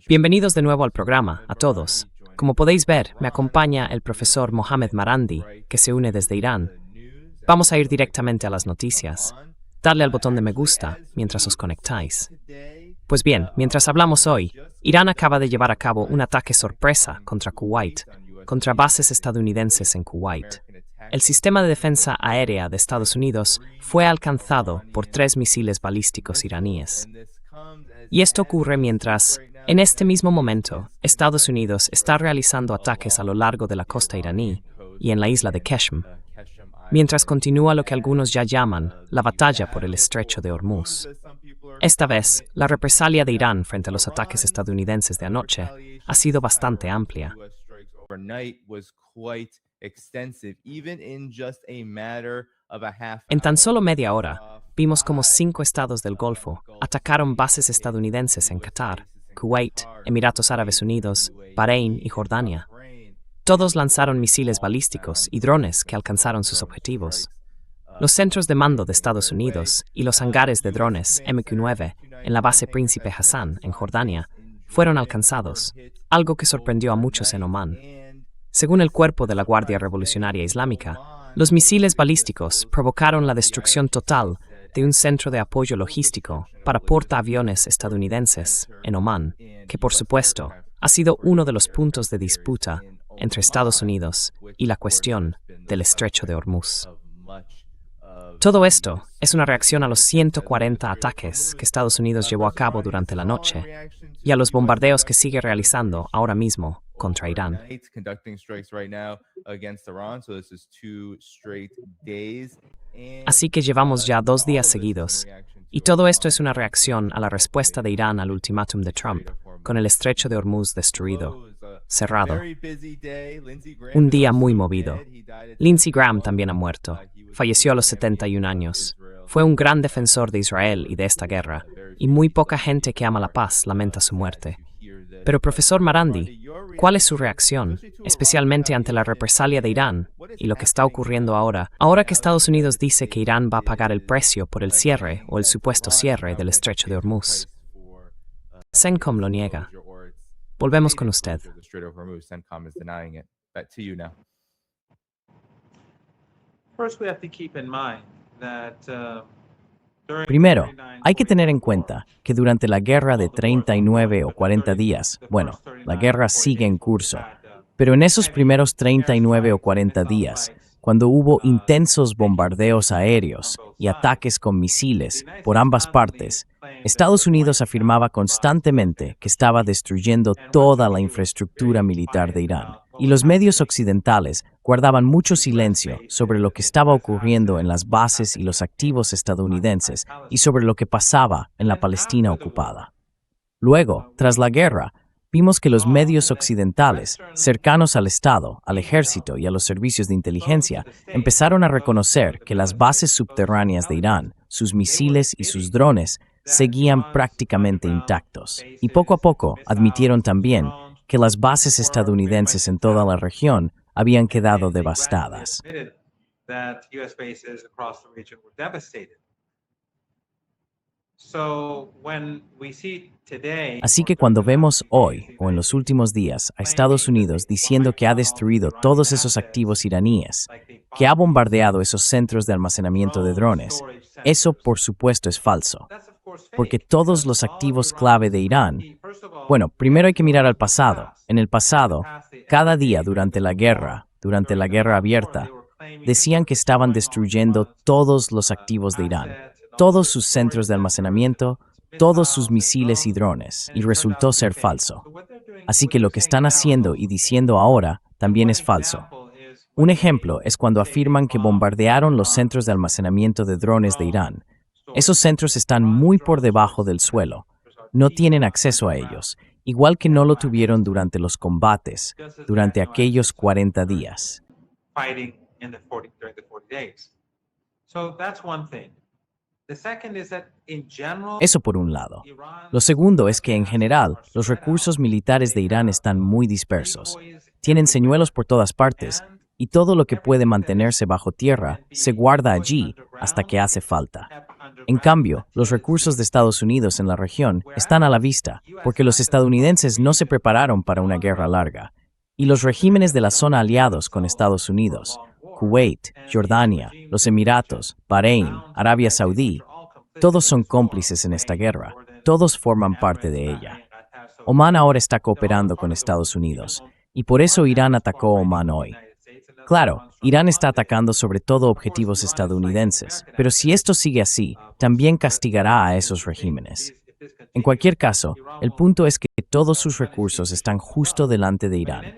Bienvenidos de nuevo al programa, a todos. Como podéis ver, me acompaña el profesor Mohamed Marandi, que se une desde Irán. Vamos a ir directamente a las noticias. Darle al botón de me gusta mientras os conectáis. Pues bien, mientras hablamos hoy, Irán acaba de llevar a cabo un ataque sorpresa contra Kuwait, contra bases estadounidenses en Kuwait. El sistema de defensa aérea de Estados Unidos fue alcanzado por 3 misiles balísticos iraníes. Y esto ocurre mientras, en este mismo momento, Estados Unidos está realizando ataques a lo largo de la costa iraní y en la isla de Qeshm, mientras continúa lo que algunos ya llaman la batalla por el estrecho de Hormuz. Esta vez, la represalia de Irán frente a los ataques estadounidenses de anoche ha sido bastante amplia. En tan solo media hora, vimos como 5 estados del Golfo atacaron bases estadounidenses en Qatar, Kuwait, Emiratos Árabes Unidos, Bahrein y Jordania. Todos lanzaron misiles balísticos y drones que alcanzaron sus objetivos. Los centros de mando de Estados Unidos y los hangares de drones MQ-9 en la base Príncipe Hassan, en Jordania, fueron alcanzados, algo que sorprendió a muchos en Omán. Según el Cuerpo de la Guardia Revolucionaria Islámica, los misiles balísticos provocaron la destrucción total de un centro de apoyo logístico para portaaviones estadounidenses en Omán, que por supuesto ha sido uno de los puntos de disputa entre Estados Unidos y la cuestión del estrecho de Hormuz. Todo esto es una reacción a los 140 ataques que Estados Unidos llevó a cabo durante la noche y a los bombardeos que sigue realizando ahora mismo contra Irán. Así que llevamos ya 2 días seguidos, y todo esto es una reacción a la respuesta de Irán al ultimátum de Trump, con el estrecho de Hormuz destruido, cerrado. Un día muy movido. Lindsey Graham también ha muerto. Falleció a los 71 años. Fue un gran defensor de Israel y de esta guerra, y muy poca gente que ama la paz lamenta su muerte. Pero, profesor Marandi, ¿cuál es su reacción, especialmente ante la represalia de Irán y lo que está ocurriendo ahora que Estados Unidos dice que Irán va a pagar el precio por el cierre o el supuesto cierre del estrecho de Hormuz? CENTCOM lo niega. Volvemos con usted. Primero, hay que tener en cuenta que durante la guerra de 39 o 40 días, bueno, la guerra sigue en curso, pero en esos primeros 39 o 40 días, cuando hubo intensos bombardeos aéreos y ataques con misiles por ambas partes, Estados Unidos afirmaba constantemente que estaba destruyendo toda la infraestructura militar de Irán, y los medios occidentales guardaban mucho silencio sobre lo que estaba ocurriendo en las bases y los activos estadounidenses y sobre lo que pasaba en la Palestina ocupada. Luego, tras la guerra, vimos que los medios occidentales, cercanos al Estado, al ejército y a los servicios de inteligencia, empezaron a reconocer que las bases subterráneas de Irán, sus misiles y sus drones, seguían prácticamente intactos. Y poco a poco admitieron también que las bases estadounidenses en toda la región habían quedado devastadas. Así que cuando vemos hoy o en los últimos días a Estados Unidos diciendo que ha destruido todos esos activos iraníes, que ha bombardeado esos centros de almacenamiento de drones, eso por supuesto es falso. Porque todos los activos clave de Irán, bueno, primero hay que mirar al pasado. En el pasado, cada día durante la guerra abierta, decían que estaban destruyendo todos los activos de Irán, todos sus centros de almacenamiento, todos sus misiles y drones, y resultó ser falso. Así que lo que están haciendo y diciendo ahora también es falso. Un ejemplo es cuando afirman que bombardearon los centros de almacenamiento de drones de Irán. Esos centros están muy por debajo del suelo. No tienen acceso a ellos, igual que no lo tuvieron durante los combates, durante aquellos 40 días. Eso por un lado. Lo segundo es que en general, los recursos militares de Irán están muy dispersos. Tienen señuelos por todas partes, y todo lo que puede mantenerse bajo tierra se guarda allí hasta que hace falta. En cambio, los recursos de Estados Unidos en la región están a la vista, porque los estadounidenses no se prepararon para una guerra larga. Y los regímenes de la zona aliados con Estados Unidos, Kuwait, Jordania, los Emiratos, Bahrein, Arabia Saudí, todos son cómplices en esta guerra, todos forman parte de ella. Omán ahora está cooperando con Estados Unidos, y por eso Irán atacó a Omán hoy. Claro, Irán está atacando sobre todo objetivos estadounidenses, pero si esto sigue así, también castigará a esos regímenes. En cualquier caso, el punto es que todos sus recursos están justo delante de Irán.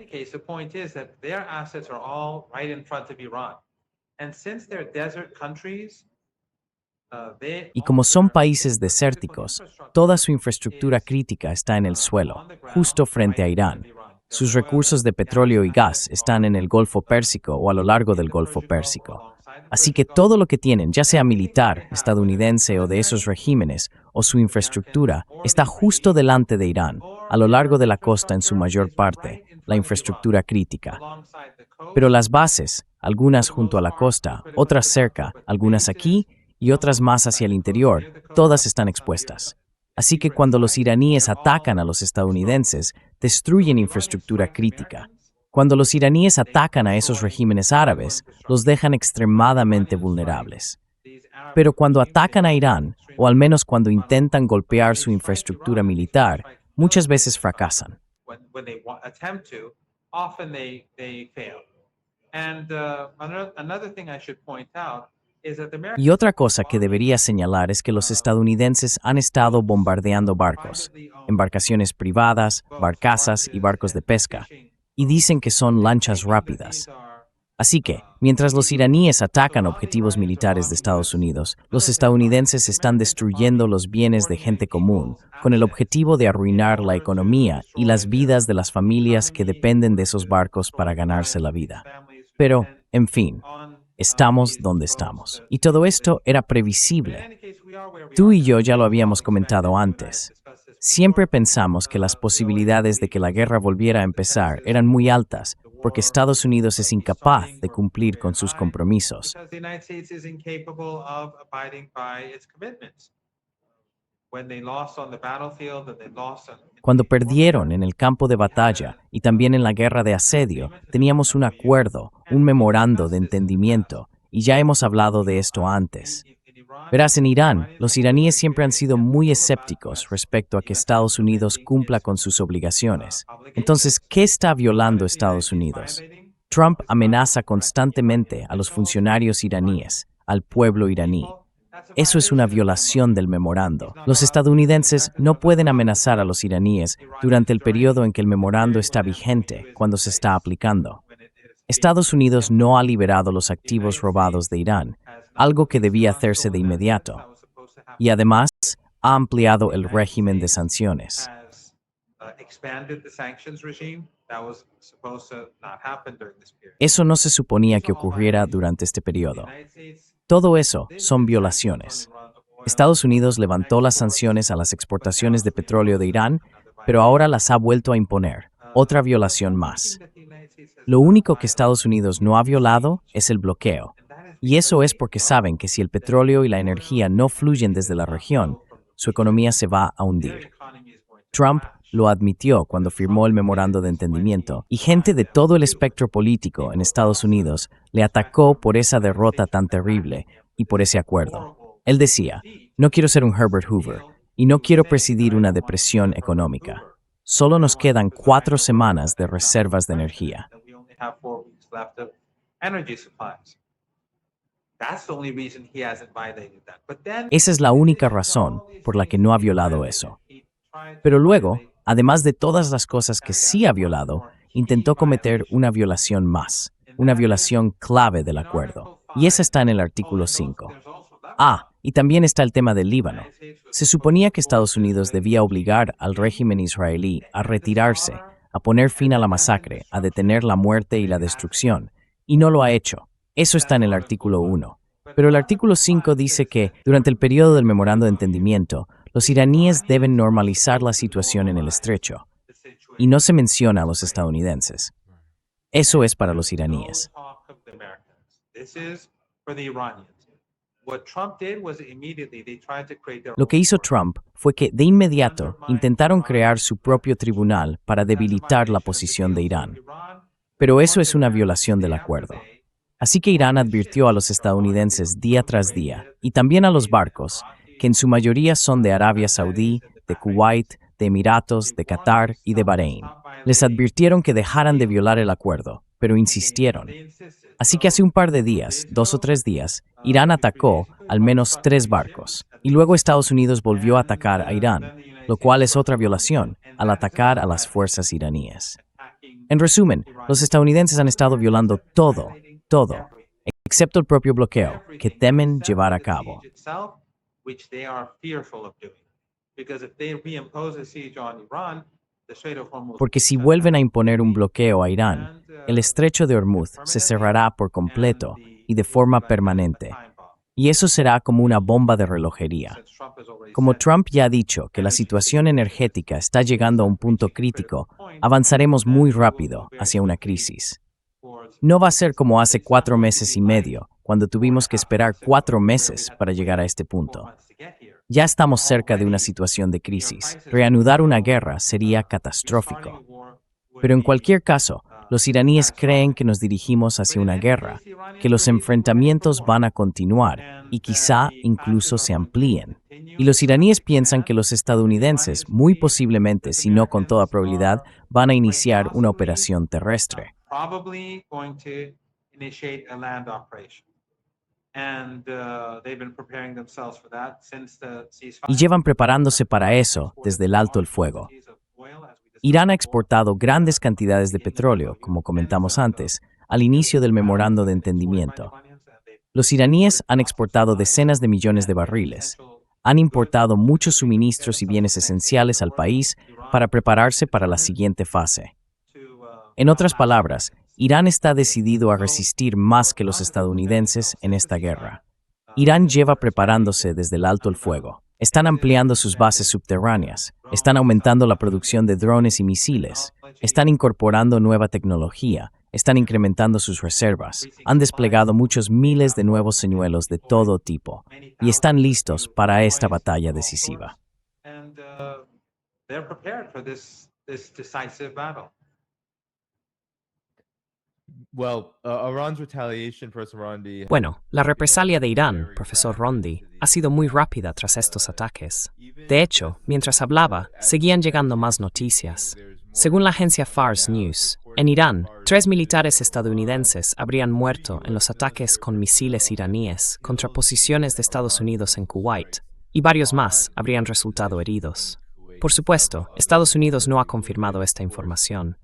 Y como son países desérticos, toda su infraestructura crítica está en el suelo, justo frente a Irán. Sus recursos de petróleo y gas están en el Golfo Pérsico o a lo largo del Golfo Pérsico. Así que todo lo que tienen, ya sea militar, estadounidense o de esos regímenes, o su infraestructura, está justo delante de Irán, a lo largo de la costa en su mayor parte, la infraestructura crítica. Pero las bases, algunas junto a la costa, otras cerca, algunas aquí y otras más hacia el interior, todas están expuestas. Así que cuando los iraníes atacan a los estadounidenses, destruyen infraestructura crítica. Cuando los iraníes atacan a esos regímenes árabes, los dejan extremadamente vulnerables. Pero cuando atacan a Irán, o al menos cuando intentan golpear su infraestructura militar, muchas veces fracasan. Y otra cosa que debería señalar es que los estadounidenses han estado bombardeando barcos, embarcaciones privadas, barcazas y barcos de pesca, y dicen que son lanchas rápidas. Así que, mientras los iraníes atacan objetivos militares de Estados Unidos, los estadounidenses están destruyendo los bienes de gente común, con el objetivo de arruinar la economía y las vidas de las familias que dependen de esos barcos para ganarse la vida. Pero, en fin, estamos donde estamos. Y todo esto era previsible. Tú y yo ya lo habíamos comentado antes. Siempre pensamos que las posibilidades de que la guerra volviera a empezar eran muy altas, porque Estados Unidos es incapaz de cumplir con sus compromisos. Cuando perdieron en el campo de batalla y también en la guerra de asedio, teníamos un acuerdo, un memorando de entendimiento, y ya hemos hablado de esto antes. Verás, en Irán, los iraníes siempre han sido muy escépticos respecto a que Estados Unidos cumpla con sus obligaciones. Entonces, ¿qué está violando Estados Unidos? Trump amenaza constantemente a los funcionarios iraníes, al pueblo iraní. Eso es una violación del memorando. Los estadounidenses no pueden amenazar a los iraníes durante el periodo en que el memorando está vigente, cuando se está aplicando. Estados Unidos no ha liberado los activos robados de Irán, algo que debía hacerse de inmediato. Y además, ha ampliado el régimen de sanciones. Eso no se suponía que ocurriera durante este periodo. Todo eso son violaciones. Estados Unidos levantó las sanciones a las exportaciones de petróleo de Irán, pero ahora las ha vuelto a imponer. Otra violación más. Lo único que Estados Unidos no ha violado es el bloqueo. Y eso es porque saben que si el petróleo y la energía no fluyen desde la región, su economía se va a hundir. Trump lo admitió cuando firmó el memorando de entendimiento, y gente de todo el espectro político en Estados Unidos le atacó por esa derrota tan terrible y por ese acuerdo. Él decía, no quiero ser un Herbert Hoover y no quiero presidir una depresión económica. Solo nos quedan 4 semanas de reservas de energía. Esa es la única razón por la que no ha violado eso. Pero luego, además de todas las cosas que sí ha violado, intentó cometer una violación más, una violación clave del acuerdo. Y esa está en el artículo 5. Y también está el tema del Líbano. Se suponía que Estados Unidos debía obligar al régimen israelí a retirarse, a poner fin a la masacre, a detener la muerte y la destrucción, y no lo ha hecho. Eso está en el artículo 1. Pero el artículo 5 dice que, durante el periodo del memorando de entendimiento, los iraníes deben normalizar la situación en el estrecho, y no se menciona a los estadounidenses. Eso es para los iraníes. Lo que hizo Trump fue que de inmediato intentaron crear su propio tribunal para debilitar la posición de Irán. Pero eso es una violación del acuerdo. Así que Irán advirtió a los estadounidenses día tras día, y también a los barcos, que en su mayoría son de Arabia Saudí, de Kuwait, de Emiratos, de Qatar y de Bahrein. Les advirtieron que dejaran de violar el acuerdo, pero insistieron. Así que hace un par de días, 2 o 3 días, Irán atacó al menos 3 barcos, y luego Estados Unidos volvió a atacar a Irán, lo cual es otra violación, al atacar a las fuerzas iraníes. En resumen, los estadounidenses han estado violando todo, excepto el propio bloqueo, que temen llevar a cabo. Porque si vuelven a imponer un bloqueo a Irán, el estrecho de Hormuz se cerrará por completo y de forma permanente. Y eso será como una bomba de relojería. Como Trump ya ha dicho que la situación energética está llegando a un punto crítico, avanzaremos muy rápido hacia una crisis. No va a ser como hace 4 meses y medio, cuando tuvimos que esperar 4 meses para llegar a este punto. Ya estamos cerca de una situación de crisis. Reanudar una guerra sería catastrófico. Pero en cualquier caso, los iraníes creen que nos dirigimos hacia una guerra, que los enfrentamientos van a continuar y quizá incluso se amplíen. Y los iraníes piensan que los estadounidenses, muy posiblemente, si no con toda probabilidad, van a iniciar una operación terrestre. Y llevan preparándose para eso desde el alto el fuego. Irán ha exportado grandes cantidades de petróleo, como comentamos antes, al inicio del memorando de entendimiento. Los iraníes han exportado decenas de millones de barriles. Han importado muchos suministros y bienes esenciales al país para prepararse para la siguiente fase. En otras palabras, Irán está decidido a resistir más que los estadounidenses en esta guerra. Irán lleva preparándose desde el alto el fuego. Están ampliando sus bases subterráneas, están aumentando la producción de drones y misiles, están incorporando nueva tecnología, están incrementando sus reservas, han desplegado muchos miles de nuevos señuelos de todo tipo y están listos para esta batalla decisiva. Bueno, la represalia de Irán, profesor Rondi, ha sido muy rápida tras estos ataques. De hecho, mientras hablaba, seguían llegando más noticias. Según la agencia Fars News, en Irán, 3 militares estadounidenses habrían muerto en los ataques con misiles iraníes contra posiciones de Estados Unidos en Kuwait, y varios más habrían resultado heridos. Por supuesto, Estados Unidos no ha confirmado esta información.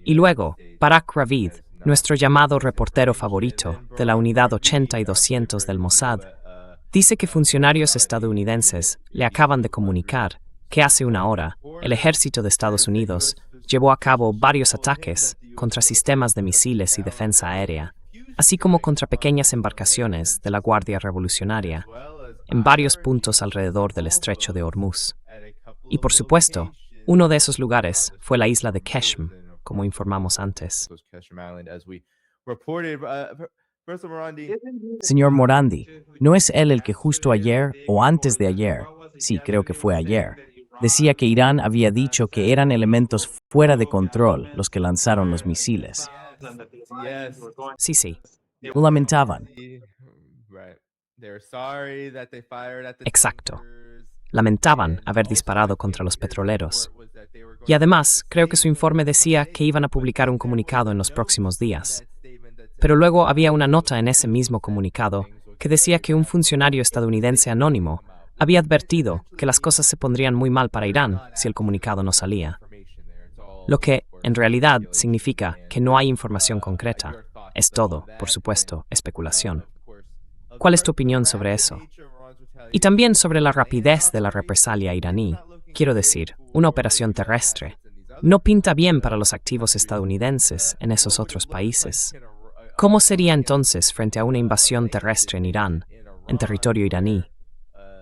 Y luego, Barak Ravid, nuestro llamado reportero favorito de la Unidad 80 y 200 del Mossad, dice que funcionarios estadounidenses le acaban de comunicar que hace una hora el ejército de Estados Unidos llevó a cabo varios ataques contra sistemas de misiles y defensa aérea, así como contra pequeñas embarcaciones de la Guardia Revolucionaria, en varios puntos alrededor del estrecho de Hormuz. Y por supuesto, uno de esos lugares fue la isla de Keshm, como informamos antes. Señor Morandi, ¿no es él el que justo ayer o antes de ayer, sí, creo que fue ayer, decía que Irán había dicho que eran elementos fuera de control los que lanzaron los misiles? Sí. Lo lamentaban. Exacto. Lamentaban haber disparado contra los petroleros. Y además, creo que su informe decía que iban a publicar un comunicado en los próximos días. Pero luego había una nota en ese mismo comunicado que decía que un funcionario estadounidense anónimo había advertido que las cosas se pondrían muy mal para Irán si el comunicado no salía. Lo que, en realidad, significa que no hay información concreta. Es todo, por supuesto, especulación. ¿Cuál es tu opinión sobre eso? Y también sobre la rapidez de la represalia iraní. Quiero decir, una operación terrestre no pinta bien para los activos estadounidenses en esos otros países. ¿Cómo sería entonces frente a una invasión terrestre en Irán, en territorio iraní?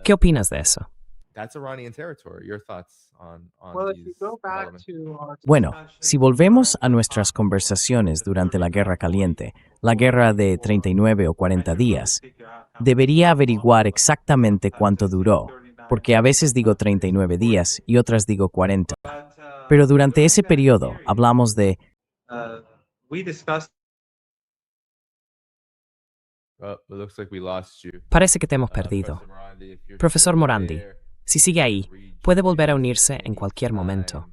¿Qué opinas de eso? That's Iranian territory. Your thoughts on Well, if you these go back developments? to our Bueno, discussion si volvemos a nuestras conversaciones durante la Guerra Caliente, la guerra de 39 o 40 días, debería averiguar exactamente cuánto duró, porque a veces digo 39 días y otras digo 40. Pero durante ese periodo hablamos de we discussed Well, it looks like we lost you. Parece que te hemos perdido. Profesor Morandi, si sigue ahí, puede volver a unirse en cualquier momento.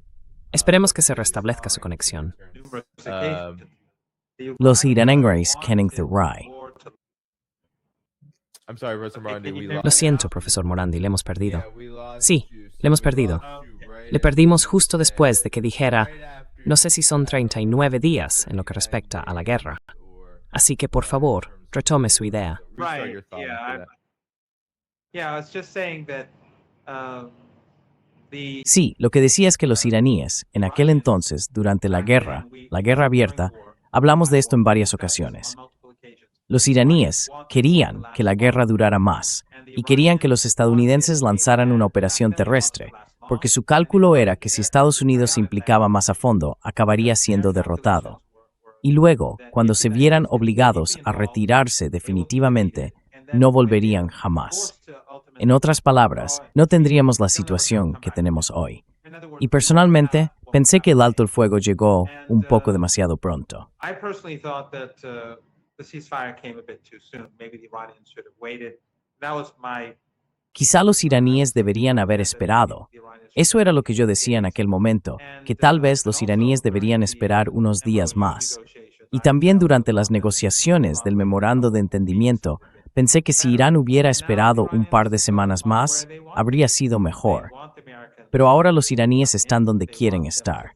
Esperemos que se restablezca su conexión. numerous occasions. los iraníes kennen Thurai. I'm sorry, Professor Morandi, we Lo lost siento, profesor Morandi, le hemos perdido. Yeah, we lost Sí, you. le hemos perdido. Le perdimos justo después de que dijera, no sé si son 39 días en lo que respecta a la guerra. Así que, por favor, retome su idea. Restart Right. your thought Yeah. after that. Yeah. I was just saying that the Sí, lo que decía es que los iraníes, en aquel entonces, durante la guerra abierta, hablamos de esto en varias ocasiones. Los iraníes querían que la guerra durara más y querían que los estadounidenses lanzaran una operación terrestre, porque su cálculo era que si Estados Unidos se implicaba más a fondo, acabaría siendo derrotado. Y luego, cuando se vieran obligados a retirarse definitivamente, no volverían jamás. En otras palabras, no tendríamos la situación que tenemos hoy. Y personalmente, pensé que el alto el fuego llegó un poco demasiado pronto. I personally thought that the ceasefire came a bit too soon. Maybe the Iranians should have waited. That was my. Quizá los iraníes deberían haber esperado. Eso era lo que yo decía en aquel momento, que tal vez los iraníes deberían esperar unos días más. Y también durante las negociaciones del memorando de entendimiento, pensé que si Irán hubiera esperado un par de semanas más, habría sido mejor. Pero ahora los iraníes están donde quieren estar.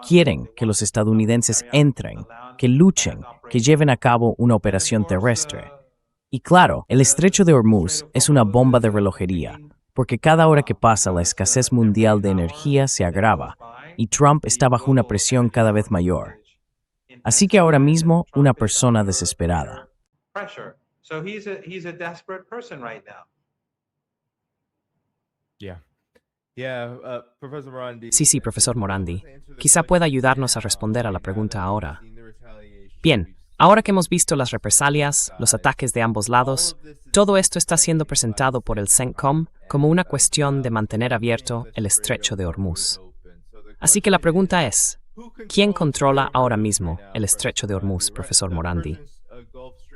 Quieren que los estadounidenses entren, que luchen, que lleven a cabo una operación terrestre. Y claro, el estrecho de Hormuz es una bomba de relojería, porque cada hora que pasa la escasez mundial de energía se agrava, y Trump está bajo una presión cada vez mayor. Así que ahora mismo, una persona desesperada. Pressure. So he's a desperate person right now. Yeah. Yeah, Professor Morandi. Sí, profesor Morandi. Quizá pueda ayudarnos a responder a la pregunta ahora. Bien, ahora que hemos visto las represalias, los ataques de ambos lados, todo esto está siendo presentado por el CENTCOM como una cuestión de mantener abierto el estrecho de Hormuz. Así que la pregunta es, ¿quién controla ahora mismo el estrecho de Hormuz, profesor Morandi?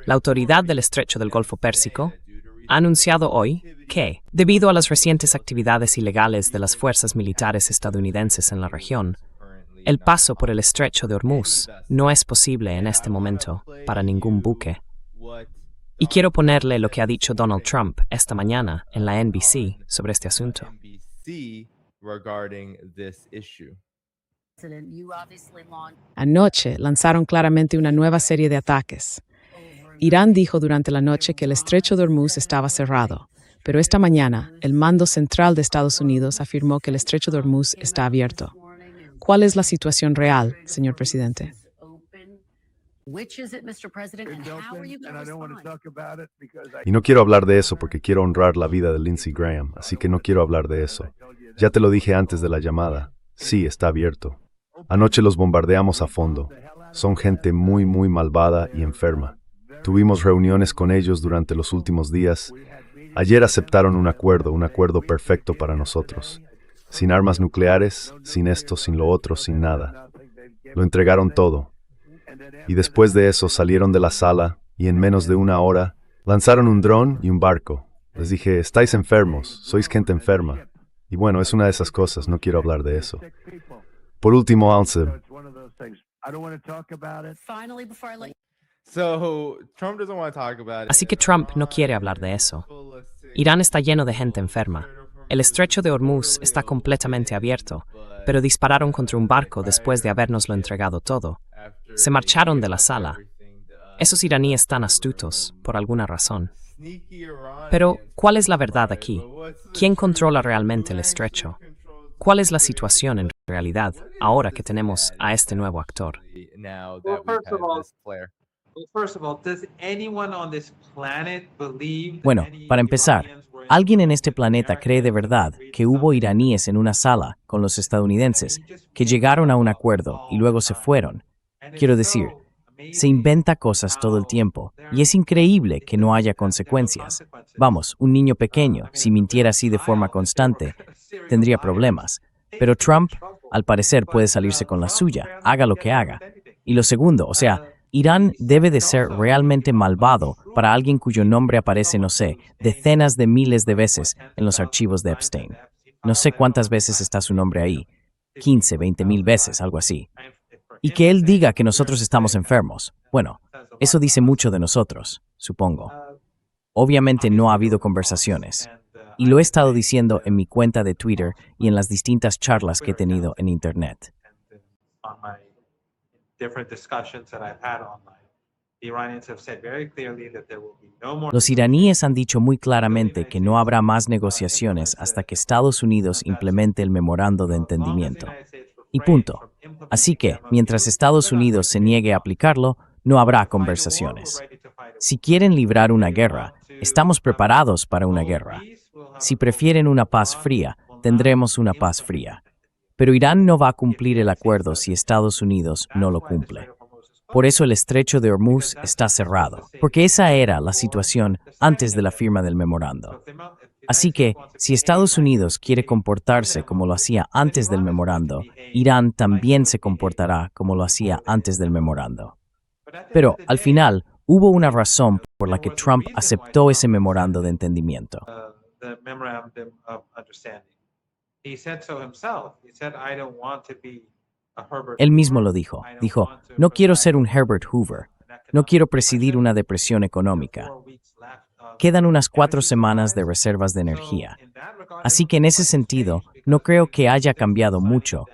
La autoridad del estrecho del Golfo Pérsico ha anunciado hoy que, debido a las recientes actividades ilegales de las fuerzas militares estadounidenses en la región, el paso por el estrecho de Hormuz no es posible en este momento para ningún buque. Y quiero ponerle lo que ha dicho Donald Trump esta mañana en la NBC sobre este asunto. Anoche lanzaron claramente una nueva serie de ataques. Irán dijo durante la noche que el estrecho de Hormuz estaba cerrado, pero esta mañana el mando central de Estados Unidos afirmó que el estrecho de Hormuz está abierto. ¿Cuál es la situación real, señor presidente? Y no quiero hablar de eso porque quiero honrar la vida de Lindsey Graham, así que no quiero hablar de eso. Ya te lo dije antes de la llamada. Sí, está abierto. Anoche los bombardeamos a fondo. Son gente muy, muy malvada y enferma. Tuvimos reuniones con ellos durante los últimos días. Ayer aceptaron un acuerdo perfecto para nosotros. Sin armas nucleares, sin esto, sin lo otro, sin nada. Lo entregaron todo. Y después de eso salieron de la sala y en menos de una hora lanzaron un dron y un barco. Les dije, estáis enfermos, sois gente enferma. Y bueno, es una de esas cosas, no quiero hablar de eso. Por último, Alceb. Así que Trump no quiere hablar de eso. Irán está lleno de gente enferma. El estrecho de Hormuz está completamente abierto, pero dispararon contra un barco después de habernoslo entregado todo. Se marcharon de la sala. Esos iraníes tan astutos, por alguna razón. Pero, ¿cuál es la verdad aquí? ¿Quién controla realmente el estrecho? ¿Cuál es la situación en realidad, ahora que tenemos a este nuevo actor? First of all, does anyone on this planet believe that Bueno, any para empezar, Iranians were ¿alguien en este influenced planeta cree de verdad que hubo iraníes en una sala con los estadounidenses que llegaron a un acuerdo y luego se fueron? Quiero decir, se inventa cosas todo el tiempo y es increíble que no haya consecuencias. Vamos, un niño pequeño, si mintiera así de forma constante, tendría problemas. Pero Trump, al parecer, puede salirse con la suya, haga lo que haga. Y lo segundo, o sea, Irán debe de ser realmente malvado para alguien cuyo nombre aparece, no sé, decenas de miles de veces en los archivos de Epstein. No sé cuántas veces está su nombre ahí, 15, 20,000 veces, algo así. Y que él diga que nosotros estamos enfermos. Bueno, eso dice mucho de nosotros, supongo. Obviamente no ha habido conversaciones. Y lo he estado diciendo en mi cuenta de Twitter y en las distintas charlas que he tenido en Internet. on my different discussions that I've had online. The Iranians have said very clearly that there will be no more Los iraníes han dicho muy claramente que no habrá más negociaciones hasta que Estados Unidos implemente el memorando de entendimiento. Y punto. Así que, mientras Estados Unidos se niegue a aplicarlo, no habrá conversaciones. Si quieren librar una guerra, estamos preparados para una guerra. Si prefieren una paz fría, tendremos una paz fría. Pero Irán no va a cumplir el acuerdo si Estados Unidos no lo cumple. Por eso el estrecho de Hormuz está cerrado, porque esa era la situación antes de la firma del memorando. Así que, si Estados Unidos quiere comportarse como lo hacía antes del memorando, Irán también se comportará como lo hacía antes del memorando. Pero, al final, hubo una razón por la que Trump aceptó ese memorando de entendimiento. the memorandum of understanding. He said so himself. He said, I don't want to be a Herbert Él mismo Hoover. lo dijo. I don't Dijo, want to no quiero provide ser un Herbert Hoover. No quiero presidir una depresión económica. Quedan unas 4 semanas de reservas de energía. Así que en ese sentido, no creo que haya cambiado mucho,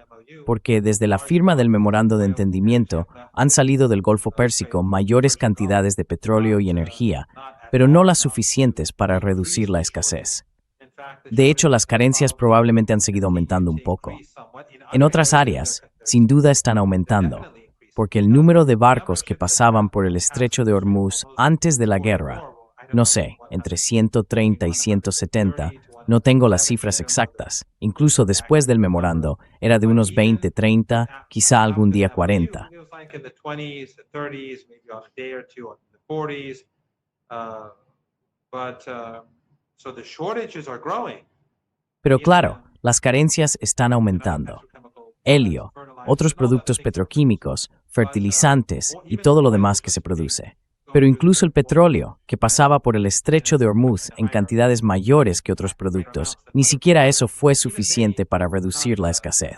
porque desde la firma del memorando de entendimiento han salido del Golfo Pérsico mayores cantidades de petróleo y energía, pero no las suficientes para reducir la escasez. De hecho, las carencias probablemente han seguido aumentando un poco. En otras áreas, sin duda están aumentando, porque el número de barcos que pasaban por el estrecho de Hormuz antes de la guerra, no sé, entre 130 y 170, no tengo las cifras exactas, incluso después del memorando, era de unos 20, 30, quizá algún día 40. It was like in the 20s, the 30s, maybe on a day or two, on the 40s. So the shortages are growing. Pero claro, las carencias están aumentando. Helio, otros productos petroquímicos, fertilizantes y todo lo demás que se produce. Pero incluso el petróleo, que pasaba por el estrecho de Hormuz en cantidades mayores que otros productos, ni siquiera eso fue suficiente para reducir la escasez.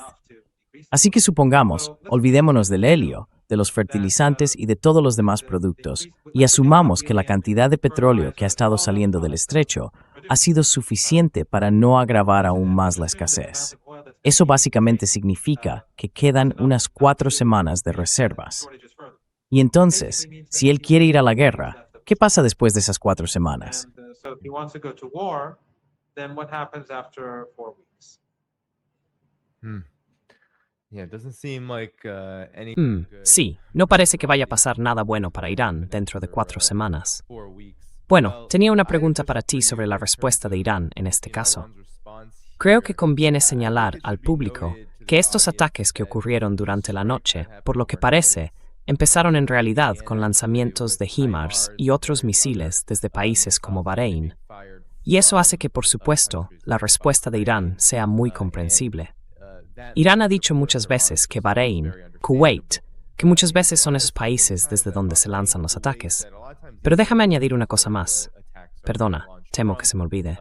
Así que supongamos, olvidémonos del helio, de los fertilizantes y de todos los demás productos, y asumamos que la cantidad de petróleo que ha estado saliendo del estrecho ha sido suficiente para no agravar aún más la escasez. Eso básicamente significa que quedan unas 4 semanas de reservas. Y entonces, si él quiere ir a la guerra, ¿qué pasa después de esas 4 semanas? So if he wants to go to war, then what happens after 4 weeks? Yeah, it doesn't seem like any Sí, no parece que vaya a pasar nada bueno para Irán dentro de 4 semanas. Bueno, tenía una pregunta para ti sobre la respuesta de Irán en este caso. Creo que conviene señalar al público que estos ataques que ocurrieron durante la noche, por lo que parece, empezaron en realidad con lanzamientos de HIMARS y otros misiles desde países como Bahrein. Y eso hace que, por supuesto, la respuesta de Irán sea muy comprensible. Irán ha dicho muchas veces que Bahrein, Kuwait, que muchas veces son esos países desde donde se lanzan los ataques. Pero déjame añadir una cosa más. Perdona, temo que se me olvide.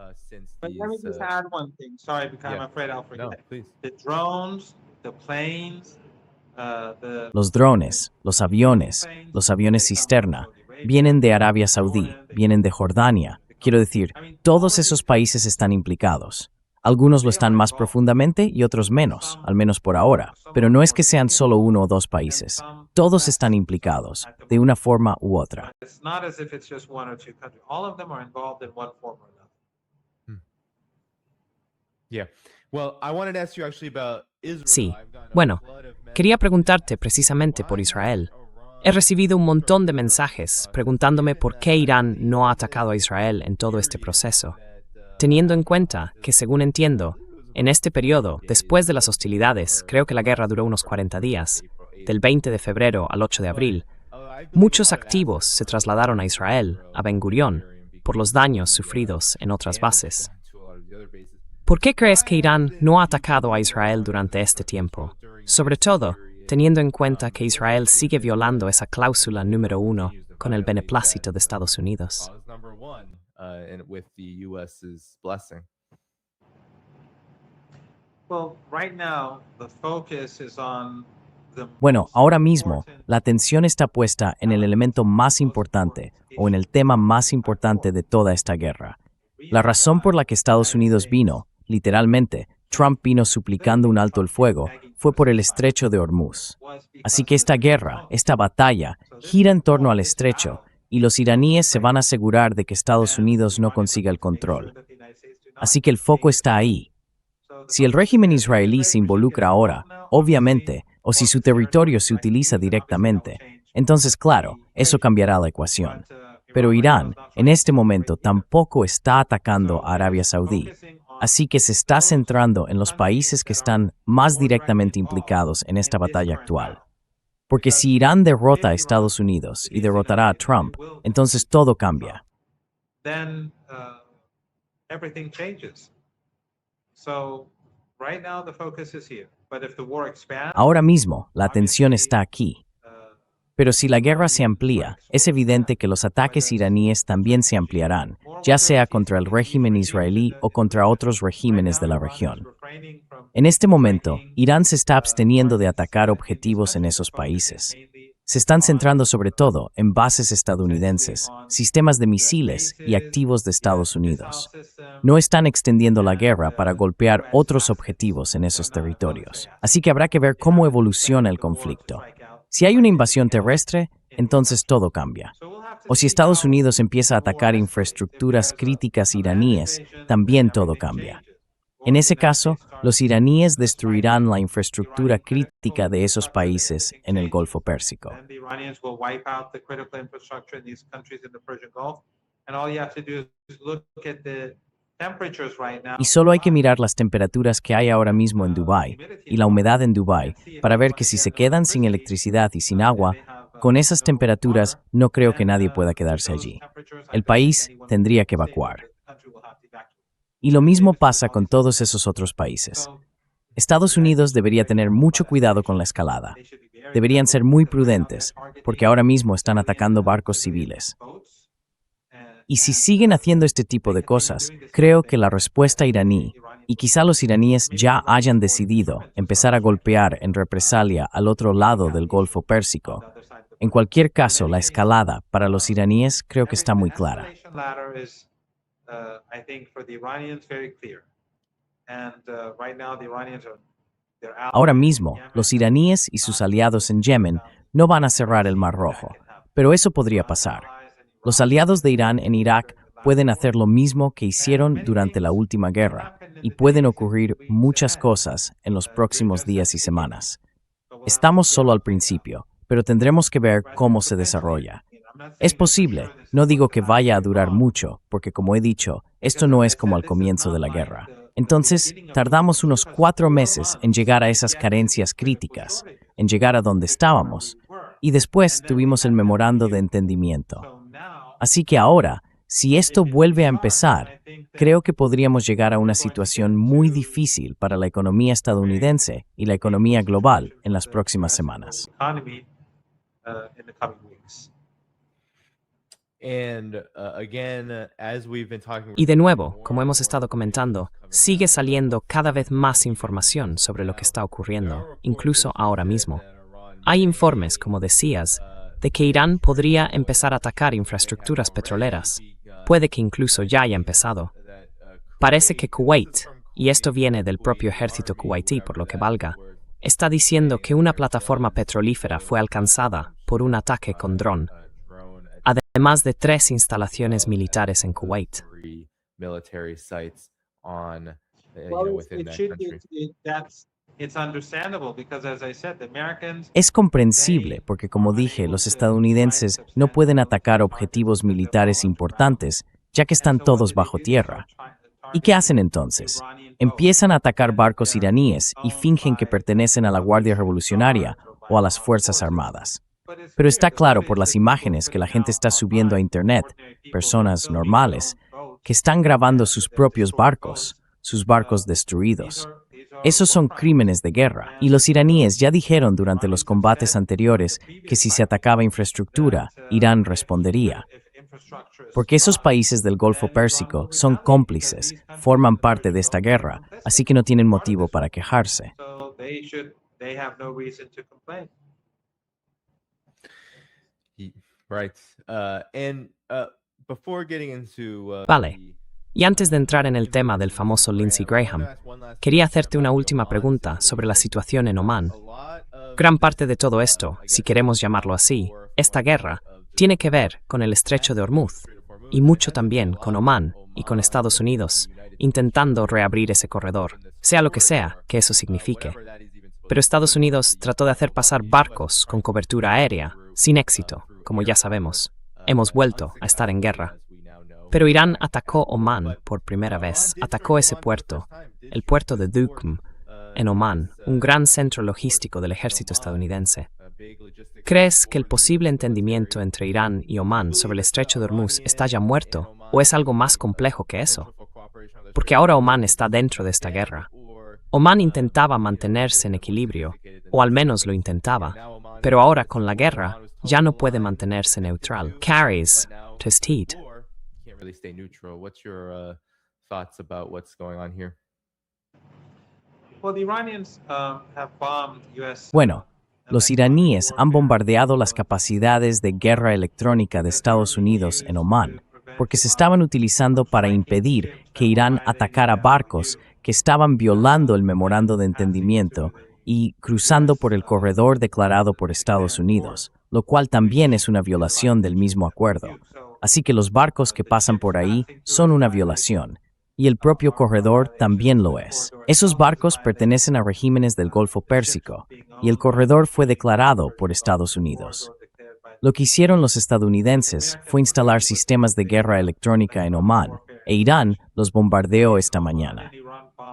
But let me just add one thing. Sorry, because I'm afraid I'll No, forget. please. The drones, the planes, Los drones, los aviones cisterna, vienen de Arabia Saudí, vienen de Jordania. Quiero decir, todos esos países están implicados. Algunos lo están más profundamente y otros menos, al menos por ahora. Pero no es que sean solo 1 o 2 países. Todos están implicados, de una forma u otra. It's not as if it's just 1 or 2 countries. All of them are involved in one form or another. Yeah. Well, I wanted to ask you actually about Israel. Sí, I've gotten a bueno, flood of quería preguntarte precisamente por Israel. He recibido un montón de mensajes preguntándome por qué Irán no ha atacado a Israel en todo este proceso, teniendo en cuenta que, según entiendo, en este periodo, después de las hostilidades, creo que la guerra duró unos 40 días, del 20 de febrero al 8 de abril, muchos activos se trasladaron a Israel, a Ben Gurión, por los daños sufridos en otras bases. ¿Por qué crees que Irán no ha atacado a Israel durante este tiempo? Sobre todo, teniendo en cuenta que Israel sigue violando esa cláusula número 1 con el beneplácito de Estados Unidos. Bueno, ahora mismo, la atención está puesta en el elemento más importante o en el tema más importante de toda esta guerra. La razón por la que Estados Unidos vino, literalmente, Trump vino suplicando un alto el fuego, fue por el estrecho de Hormuz. Así que esta guerra, esta batalla, gira en torno al estrecho y los iraníes se van a asegurar de que Estados Unidos no consiga el control. Así que el foco está ahí. Si el régimen israelí se involucra ahora, obviamente, o si su territorio se utiliza directamente, entonces claro, eso cambiará la ecuación. Pero Irán, en este momento, tampoco está atacando a Arabia Saudí. Así que se está centrando en los países que están más directamente implicados en esta batalla actual. Porque si Irán derrota a Estados Unidos y derrotará a Trump, entonces todo cambia. Ahora mismo, la atención está aquí. Pero si la guerra se amplía, es evidente que los ataques iraníes también se ampliarán, ya sea contra el régimen israelí o contra otros regímenes de la región. En este momento, Irán se está absteniendo de atacar objetivos en esos países. Se están centrando sobre todo en bases estadounidenses, sistemas de misiles y activos de Estados Unidos. No están extendiendo la guerra para golpear otros objetivos en esos territorios. Así que habrá que ver cómo evoluciona el conflicto. Si hay una invasión terrestre, entonces todo cambia. O si Estados Unidos empieza a atacar infraestructuras críticas iraníes, también todo cambia. En ese caso, los iraníes destruirán la infraestructura crítica de esos países en el Golfo Pérsico. Y solo hay que mirar las temperaturas que hay ahora mismo en Dubái y la humedad en Dubái para ver que si se quedan sin electricidad y sin agua, con esas temperaturas no creo que nadie pueda quedarse allí. El país tendría que evacuar. Y lo mismo pasa con todos esos otros países. Estados Unidos debería tener mucho cuidado con la escalada. Deberían ser muy prudentes, porque ahora mismo están atacando barcos civiles. Y si siguen haciendo este tipo de cosas, creo que la respuesta iraní, y quizá los iraníes ya hayan decidido empezar a golpear en represalia al otro lado del Golfo Pérsico. En cualquier caso, la escalada para los iraníes creo que está muy clara. Ahora mismo, los iraníes y sus aliados en Yemen no van a cerrar el Mar Rojo, pero eso podría pasar. Los aliados de Irán en Irak pueden hacer lo mismo que hicieron durante la última guerra, y pueden ocurrir muchas cosas en los próximos días y semanas. Estamos solo al principio, pero tendremos que ver cómo se desarrolla. Es posible, no digo que vaya a durar mucho, porque como he dicho, esto no es como al comienzo de la guerra. Entonces, tardamos unos 4 meses en llegar a esas carencias críticas, en llegar a donde estábamos, y después tuvimos el memorando de entendimiento. Así que ahora, si esto vuelve a empezar, creo que podríamos llegar a una situación muy difícil para la economía estadounidense y la economía global en las próximas semanas. Y de nuevo, como hemos estado comentando, sigue saliendo cada vez más información sobre lo que está ocurriendo, incluso ahora mismo. Hay informes, como decías, de que Irán podría empezar a atacar infraestructuras petroleras. Puede que incluso ya haya empezado. Parece que Kuwait, y esto viene del propio ejército kuwaití por lo que valga, está diciendo que una plataforma petrolífera fue alcanzada por un ataque con dron, además de 3 instalaciones militares en Kuwait. it's understandable because, as I said, the Americans. Es comprensible porque, como dije, los estadounidenses no pueden atacar objetivos militares importantes, ya que están todos bajo tierra. ¿Y qué hacen entonces? Empiezan a atacar barcos iraníes y fingen que pertenecen a la Guardia Revolucionaria o a las Fuerzas Armadas. Pero está claro por las imágenes que la gente está subiendo a Internet, personas normales, que están grabando sus propios barcos, sus barcos destruidos. Esos son crímenes de guerra, y los iraníes ya dijeron durante los combates anteriores que si se atacaba infraestructura, Irán respondería. Porque esos países del Golfo Pérsico son cómplices, forman parte de esta guerra, así que no tienen motivo para quejarse. Right. Before getting into, Vale. Y antes de entrar en el tema del famoso Lindsey Graham, quería hacerte una última pregunta sobre la situación en Omán. Gran parte de todo esto, si queremos llamarlo así, esta guerra, tiene que ver con el estrecho de Hormuz, y mucho también con Omán y con Estados Unidos, intentando reabrir ese corredor, sea lo que sea que eso signifique. Pero Estados Unidos trató de hacer pasar barcos con cobertura aérea, sin éxito, como ya sabemos. Hemos vuelto a estar en guerra. Pero Irán atacó Omán por primera vez, atacó ese puerto, el puerto de Duqm, en Omán, un gran centro logístico del ejército estadounidense. ¿Crees que el posible entendimiento entre Irán y Omán sobre el estrecho de Hormuz está ya muerto, o es algo más complejo que eso? Porque ahora Omán está dentro de esta guerra. Omán intentaba mantenerse en equilibrio, o al menos lo intentaba, pero ahora con la guerra ya no puede mantenerse neutral. Carries Testid. can't really stay neutral. What's your thoughts about what's going on here? Well, the Iranians have bombed US. Bueno, los iraníes han bombardeado las capacidades de guerra electrónica de Estados Unidos en Omán, porque se estaban utilizando para impedir que Irán atacara barcos que estaban violando el memorando de entendimiento y cruzando por el corredor declarado por Estados Unidos, lo cual también es una violación del mismo acuerdo. Así que los barcos que pasan por ahí son una violación, y el propio corredor también lo es. Esos barcos pertenecen a regímenes del Golfo Pérsico, y el corredor fue declarado por Estados Unidos. Lo que hicieron los estadounidenses fue instalar sistemas de guerra electrónica en Omán, e Irán los bombardeó esta mañana.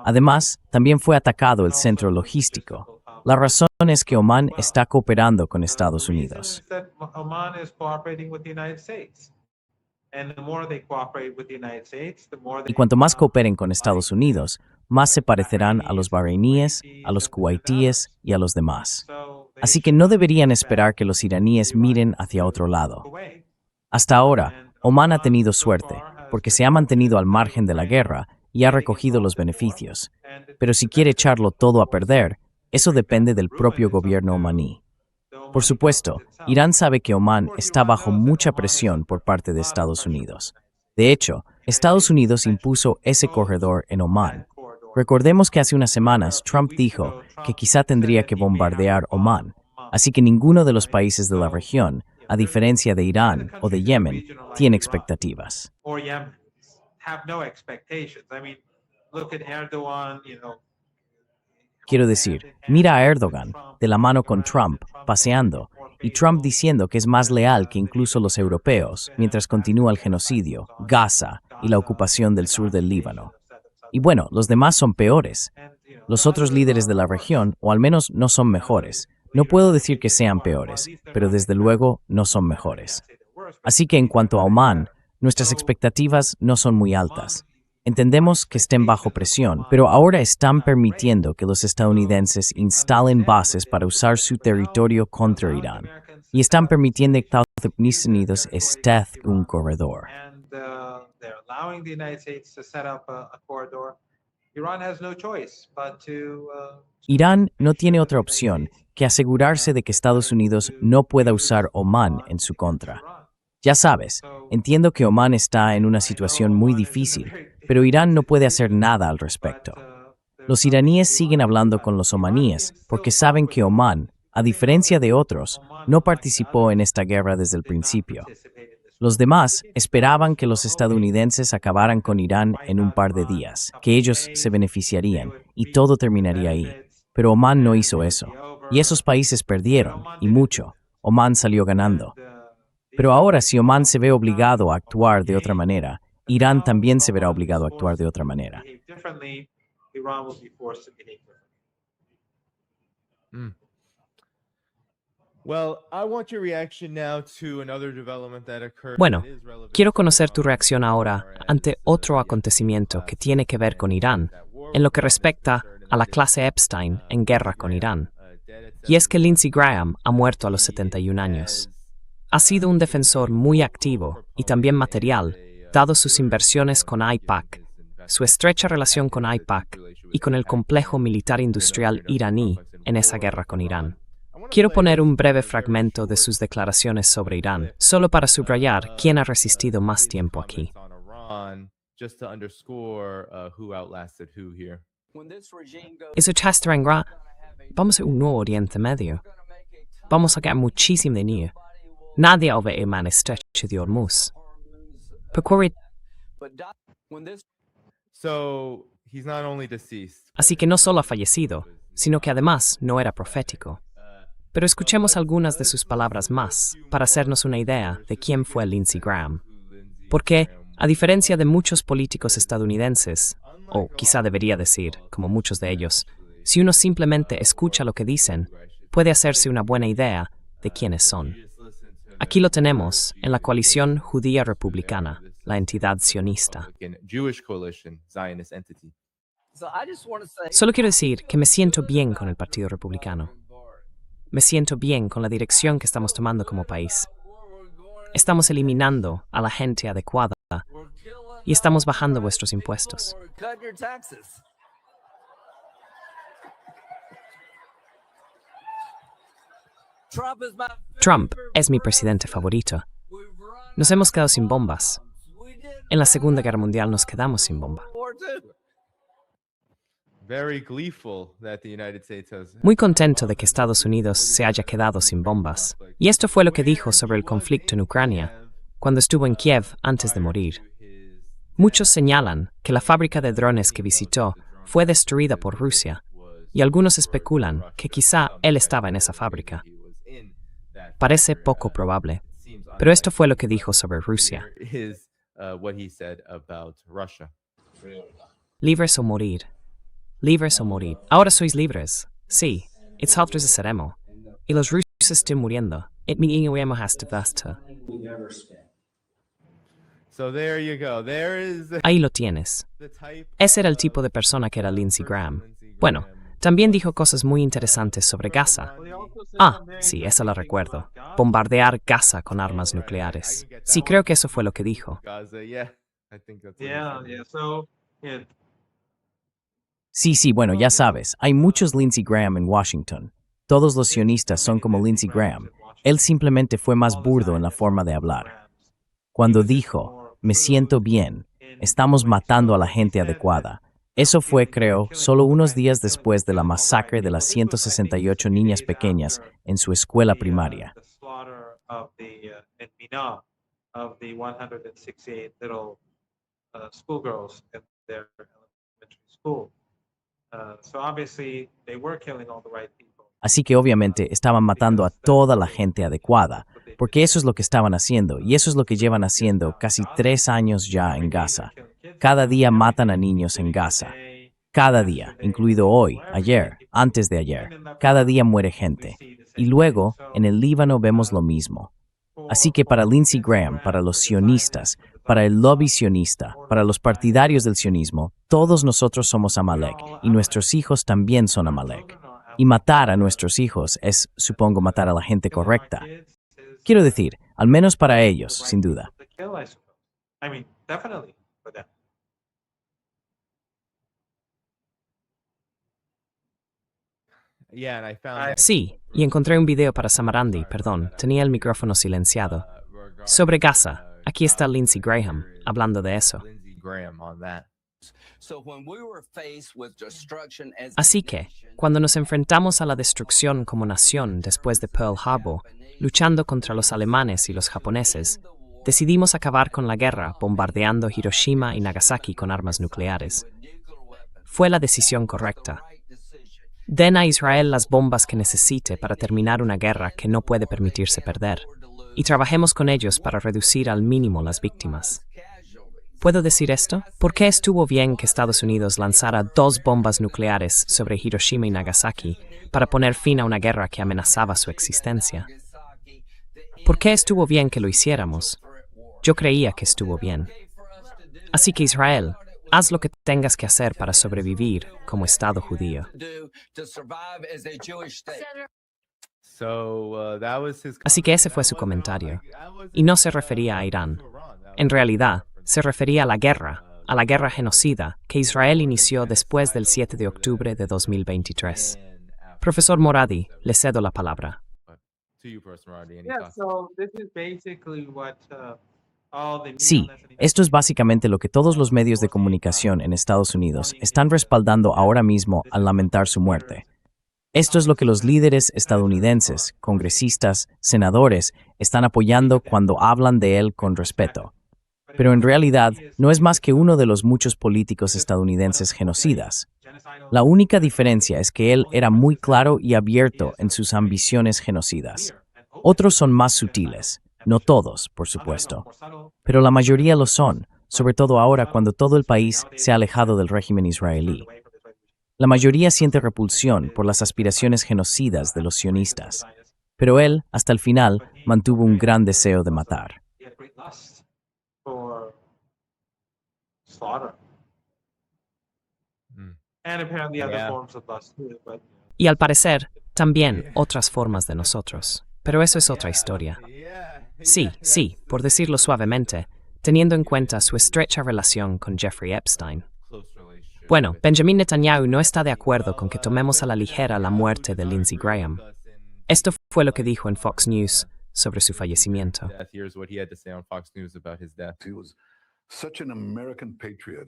Además, también fue atacado el centro logístico. La razón es que Omán está cooperando con Estados Unidos. Y cuanto más cooperen con Estados Unidos, más se parecerán a los bareiníes, a los kuwaitíes y a los demás. Así que no deberían esperar que los iraníes miren hacia otro lado. Hasta ahora, Omán ha tenido suerte, porque se ha mantenido al margen de la guerra y ha recogido los beneficios. Pero si quiere echarlo todo a perder, eso depende del propio gobierno omaní. Por supuesto, Irán sabe que Omán está bajo mucha presión por parte de Estados Unidos. De hecho, Estados Unidos impuso ese corredor en Omán. Recordemos que hace unas semanas Trump dijo que quizá tendría que bombardear Omán, así que ninguno de los países de la región, a diferencia de Irán o de Yemen, tiene expectativas. Quiero decir, mira a Erdogan, de la mano con Trump, paseando, y Trump diciendo que es más leal que incluso los europeos, mientras continúa el genocidio, Gaza y la ocupación del sur del Líbano. Y bueno, los demás son peores. Los otros líderes de la región, o al menos no son mejores. No puedo decir que sean peores, pero desde luego no son mejores. Así que en cuanto a Omán, nuestras expectativas no son muy altas. Entendemos que estén bajo presión, pero ahora están permitiendo que los estadounidenses instalen bases para usar su territorio contra Irán. Y están permitiendo que Estados Unidos esté un corredor. Irán no tiene otra opción que asegurarse de que Estados Unidos no pueda usar Omán en su contra. Ya sabes, entiendo que Omán está en una situación muy difícil, pero Irán no puede hacer nada al respecto. Los iraníes siguen hablando con los omaníes porque saben que Omán, a diferencia de otros, no participó en esta guerra desde el principio. Los demás esperaban que los estadounidenses acabaran con Irán en un par de días, que ellos se beneficiarían y todo terminaría ahí. Pero Omán no hizo eso. Y esos países perdieron, y mucho. Omán salió ganando. Pero ahora, si Omán se ve obligado a actuar de otra manera, Irán también se verá obligado a actuar de otra manera. Mm. Well, I want your reaction now to another development that occurred. Bueno, quiero conocer tu reacción ahora ante otro acontecimiento que tiene que ver con Irán, en lo que respecta a la clase Epstein en guerra con Irán. Y es que Lindsey Graham ha muerto a los 71 años. Ha sido un defensor muy activo y también material, dado sus inversiones con AIPAC, su estrecha relación con AIPAC y con el complejo militar industrial iraní en esa guerra con Irán. Quiero poner un breve fragmento de sus declaraciones sobre Irán, solo para subrayar quién ha resistido más tiempo aquí. Eso chastrangra. Vamos a un nuevo Oriente Medio. Vamos a ganar muchísimo dinero. Nadie va a man estrecho de Hormuz. Así que no solo ha fallecido, sino que además no era profético. Pero escuchemos algunas de sus palabras más para hacernos una idea de quién fue Lindsey Graham. Porque, a diferencia de muchos políticos estadounidenses, o quizá debería decir, como muchos de ellos, si uno simplemente escucha lo que dicen, puede hacerse una buena idea de quiénes son. Aquí lo tenemos, en la coalición judía republicana, la entidad sionista. Solo quiero decir que me siento bien con el Partido Republicano. Me siento bien con la dirección que estamos tomando como país. Estamos eliminando a la gente adecuada y estamos bajando vuestros impuestos. Trump es mi presidente favorito. Nos hemos quedado sin bombas. En la Segunda Guerra Mundial nos quedamos sin bomba. Muy contento de que Estados Unidos se haya quedado sin bombas. Y esto fue lo que dijo sobre el conflicto en Ucrania, cuando estuvo en Kiev antes de morir. Muchos señalan que la fábrica de drones que visitó fue destruida por Rusia, y algunos especulan que quizá él estaba en esa fábrica. Parece poco probable, pero esto fue lo que dijo sobre Rusia. Libres o morir. Libres o morir. Ahora sois libres. Sí, it's de seremos. Y los rusos están muriendo. Ahí lo tienes. Ese era el tipo de persona que era Lindsey Graham. Bueno, también dijo cosas muy interesantes sobre Gaza. Ah, sí, esa la recuerdo. Bombardear Gaza con armas nucleares. Sí, creo que eso fue lo que dijo. Sí, bueno, ya sabes, hay muchos Lindsey Graham en Washington. Todos los sionistas son como Lindsey Graham. Él simplemente fue más burdo en la forma de hablar. Cuando dijo, me siento bien, estamos matando a la gente adecuada. Eso fue, creo, solo unos días después de la masacre de las 168 niñas pequeñas en su escuela primaria. Así que obviamente estaban matando a toda la gente adecuada, porque eso es lo que estaban haciendo, y eso es lo que llevan haciendo casi 3 años ya en Gaza. Cada día matan a niños en Gaza. Cada día, incluido hoy, ayer, antes de ayer. Cada día muere gente. Y luego, en el Líbano vemos lo mismo. Así que para Lindsey Graham, para los sionistas, para el lobby sionista, para los partidarios del sionismo, todos nosotros somos Amalek, y nuestros hijos también son Amalek. Y matar a nuestros hijos es, supongo, matar a la gente correcta. Quiero decir, al menos para ellos, sin duda. Sí, y encontré un video para Samarandi, perdón, tenía el micrófono silenciado. Sobre Gaza, aquí está Lindsey Graham, hablando de eso. Así que, cuando nos enfrentamos a la destrucción como nación después de Pearl Harbor, luchando contra los alemanes y los japoneses, decidimos acabar con la guerra bombardeando Hiroshima y Nagasaki con armas nucleares. Fue la decisión correcta. Den a Israel las bombas que necesite para terminar una guerra que no puede permitirse perder, y trabajemos con ellos para reducir al mínimo las víctimas. ¿Puedo decir esto? ¿Por qué estuvo bien que Estados Unidos lanzara 2 bombas nucleares sobre Hiroshima y Nagasaki para poner fin a una guerra que amenazaba su existencia? ¿Por qué estuvo bien que lo hiciéramos? Yo creía que estuvo bien. Así que Israel, haz lo que tengas que hacer para sobrevivir como Estado judío. Así que ese fue su comentario. Y no se refería a Irán. En realidad, se refería a la guerra genocida que Israel inició después del 7 de octubre de 2023. Profesor Moradi, le cedo la palabra. Sí, esto es básicamente lo que todos los medios de comunicación en Estados Unidos están respaldando ahora mismo al lamentar su muerte. Esto es lo que los líderes estadounidenses, congresistas, senadores, están apoyando cuando hablan de él con respeto. Pero en realidad no es más que uno de los muchos políticos estadounidenses genocidas. La única diferencia es que él era muy claro y abierto en sus ambiciones genocidas. Otros son más sutiles, no todos, por supuesto, pero la mayoría lo son, sobre todo ahora cuando todo el país se ha alejado del régimen israelí. La mayoría siente repulsión por las aspiraciones genocidas de los sionistas, pero él, hasta el final, mantuvo un gran deseo de matar. Y al parecer, también otras formas de nosotros. Pero eso es otra historia. Sí, por decirlo suavemente, teniendo en cuenta su estrecha relación con Jeffrey Epstein. Bueno, Benjamin Netanyahu no está de acuerdo con que tomemos a la ligera la muerte de Lindsey Graham. Esto fue lo que dijo en Fox News sobre su fallecimiento.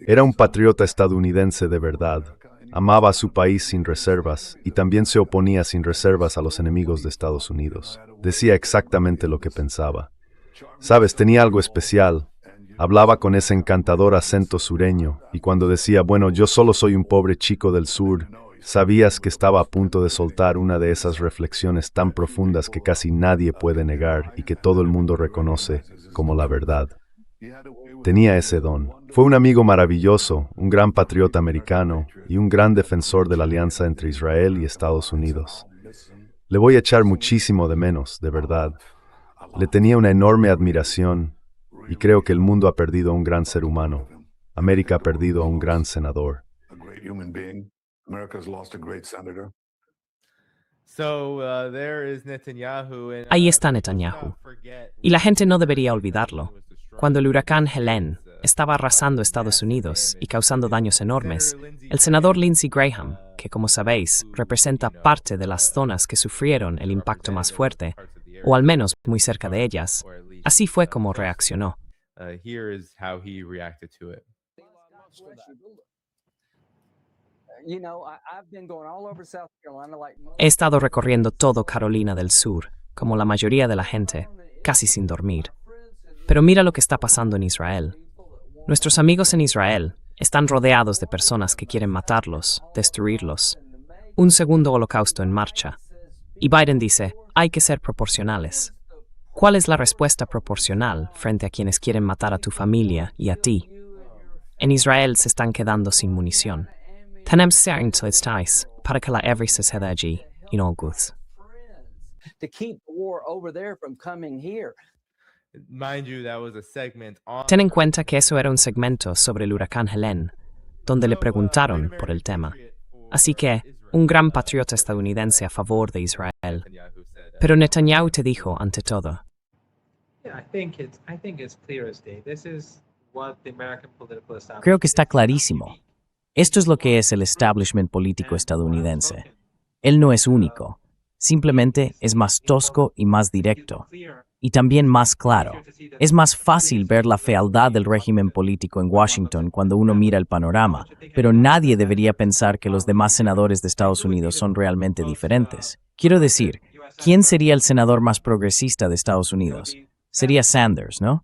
Era un patriota estadounidense de verdad. Amaba a su país sin reservas y también se oponía sin reservas a los enemigos de Estados Unidos. Decía exactamente lo que pensaba. Sabes, tenía algo especial. Hablaba con ese encantador acento sureño y cuando decía, bueno, yo solo soy un pobre chico del sur, sabías que estaba a punto de soltar una de esas reflexiones tan profundas que casi nadie puede negar y que todo el mundo reconoce como la verdad. Tenía ese don. Fue un amigo maravilloso, un gran patriota americano y un gran defensor de la alianza entre Israel y Estados Unidos. Le voy a echar muchísimo de menos, de verdad. Le tenía una enorme admiración y creo que el mundo ha perdido a un gran ser humano. América ha perdido a un gran senador. Ahí está Netanyahu. Y la gente no debería olvidarlo. Cuando el huracán Helene estaba arrasando Estados Unidos y causando daños enormes, el senador Lindsey Graham, que como sabéis, representa parte de las zonas que sufrieron el impacto más fuerte, o al menos muy cerca de ellas, así fue como reaccionó. He estado recorriendo todo Carolina del Sur, como la mayoría de la gente, casi sin dormir. Pero mira lo que está pasando en Israel. Nuestros amigos en Israel están rodeados de personas que quieren matarlos, destruirlos. Un segundo holocausto en marcha. Y Biden dice, hay que ser proporcionales. ¿Cuál es la respuesta proporcional frente a quienes quieren matar a tu familia y a ti? En Israel se están quedando sin munición. Tenemos que ser inteligentes para que la guerra se ceda allí y no Guth. Ten en cuenta que eso era un segmento sobre el huracán Helene, donde le preguntaron por el tema. Así que, un gran patriota estadounidense a favor de Israel. Pero Netanyahu te dijo ante todo. Creo que está clarísimo. Esto es lo que es el establishment político estadounidense. Él no es único. Simplemente es más tosco y más directo. Y también más claro. Es más fácil ver la fealdad del régimen político en Washington cuando uno mira el panorama, pero nadie debería pensar que los demás senadores de Estados Unidos son realmente diferentes. Quiero decir, ¿quién sería el senador más progresista de Estados Unidos? Sería Sanders, ¿no?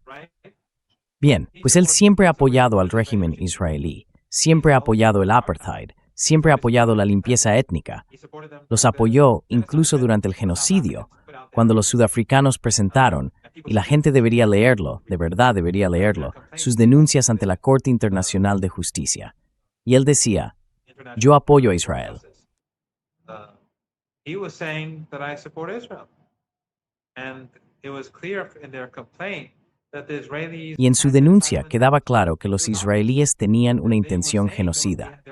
Bien, pues él siempre ha apoyado al régimen israelí, siempre ha apoyado el apartheid, siempre ha apoyado la limpieza étnica. Los apoyó incluso durante el genocidio, cuando los sudafricanos presentaron, y la gente debería leerlo, de verdad debería leerlo, sus denuncias ante la Corte Internacional de Justicia. Y él decía, yo apoyo a Israel. He was saying that I support Israel. And it was clear in their complaint that the Israelis Y en su denuncia quedaba claro que los israelíes tenían una intención genocida.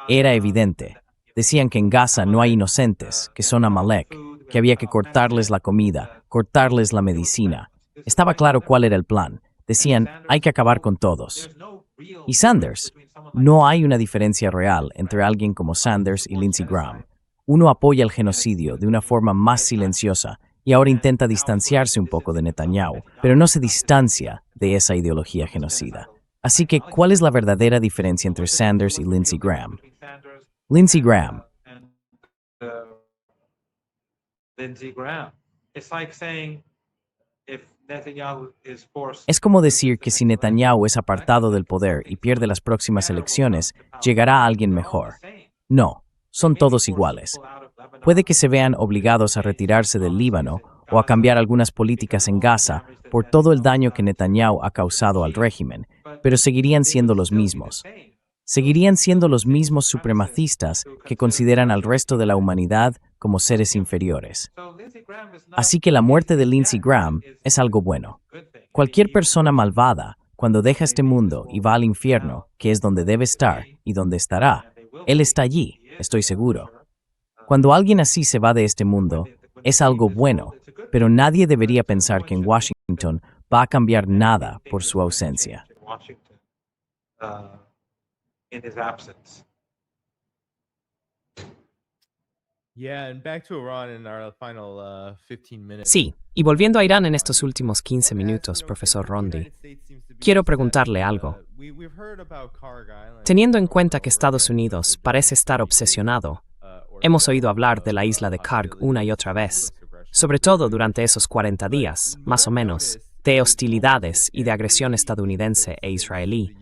Era evidente. Decían que en Gaza no hay inocentes, que son Amalek, que había que cortarles la comida, cortarles la medicina. Estaba claro cuál era el plan. Decían, hay que acabar con todos. Y Sanders, no hay una diferencia real entre alguien como Sanders y Lindsey Graham. Uno apoya el genocidio de una forma más silenciosa y ahora intenta distanciarse un poco de Netanyahu, pero no se distancia de esa ideología genocida. Así que, ¿cuál es la verdadera diferencia entre Sanders y Lindsey Graham? Lindsey Graham. Es como decir que si Netanyahu es apartado del poder y pierde las próximas elecciones, llegará alguien mejor. No, son todos iguales. Puede que se vean obligados a retirarse del Líbano o a cambiar algunas políticas en Gaza por todo el daño que Netanyahu ha causado al régimen, pero seguirían siendo los mismos. Seguirían siendo los mismos supremacistas que consideran al resto de la humanidad como seres inferiores. Así que la muerte de Lindsey Graham es algo bueno. Cualquier persona malvada, cuando deja este mundo y va al infierno, que es donde debe estar y donde estará, él está allí, estoy seguro. Cuando alguien así se va de este mundo, es algo bueno, pero nadie debería pensar que en Washington va a cambiar nada por su ausencia. Sí, y volviendo a Irán en estos últimos 15 minutos, profesor Rondi, quiero preguntarle algo. Teniendo en cuenta que Estados Unidos parece estar obsesionado, hemos oído hablar de la isla de Karg una y otra vez, sobre todo durante esos 40 días, más o menos, de hostilidades y de agresión estadounidense e israelí.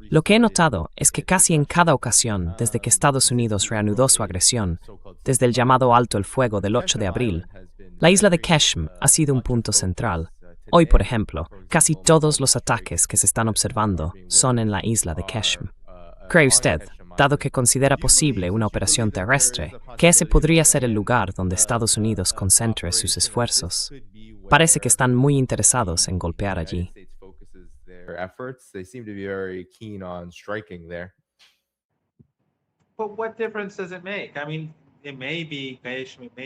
Lo que he notado es que casi en cada ocasión, desde que Estados Unidos reanudó su agresión, desde el llamado alto el fuego del 8 de abril, la isla de Keshm ha sido un punto central. Hoy, por ejemplo, casi todos los ataques que se están observando son en la isla de Keshm. ¿Cree usted, dado que considera posible una operación terrestre, que ese podría ser el lugar donde Estados Unidos concentre sus esfuerzos? Parece que están muy interesados en golpear allí.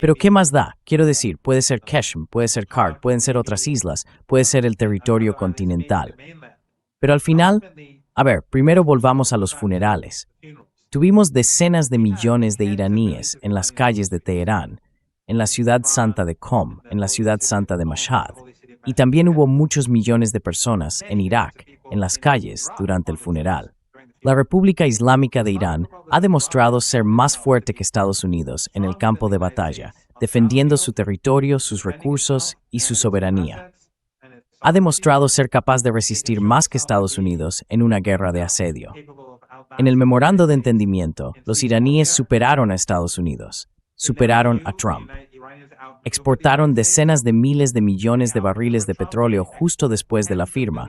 Pero ¿qué más da? Quiero decir, puede ser Keshm, puede ser Karg, pueden ser otras islas, puede ser el territorio continental. Pero al final, a ver, primero volvamos a los funerales. Tuvimos decenas de millones de iraníes en las calles de Teherán, en la ciudad santa de Qom, en la ciudad santa de Mashhad, y también hubo muchos millones de personas en Irak, en las calles, durante el funeral. La República Islámica de Irán ha demostrado ser más fuerte que Estados Unidos en el campo de batalla, defendiendo su territorio, sus recursos y su soberanía. Ha demostrado ser capaz de resistir más que Estados Unidos en una guerra de asedio. En el memorando de entendimiento, los iraníes superaron a Estados Unidos, superaron a Trump. Exportaron decenas de miles de millones de barriles de petróleo justo después de la firma.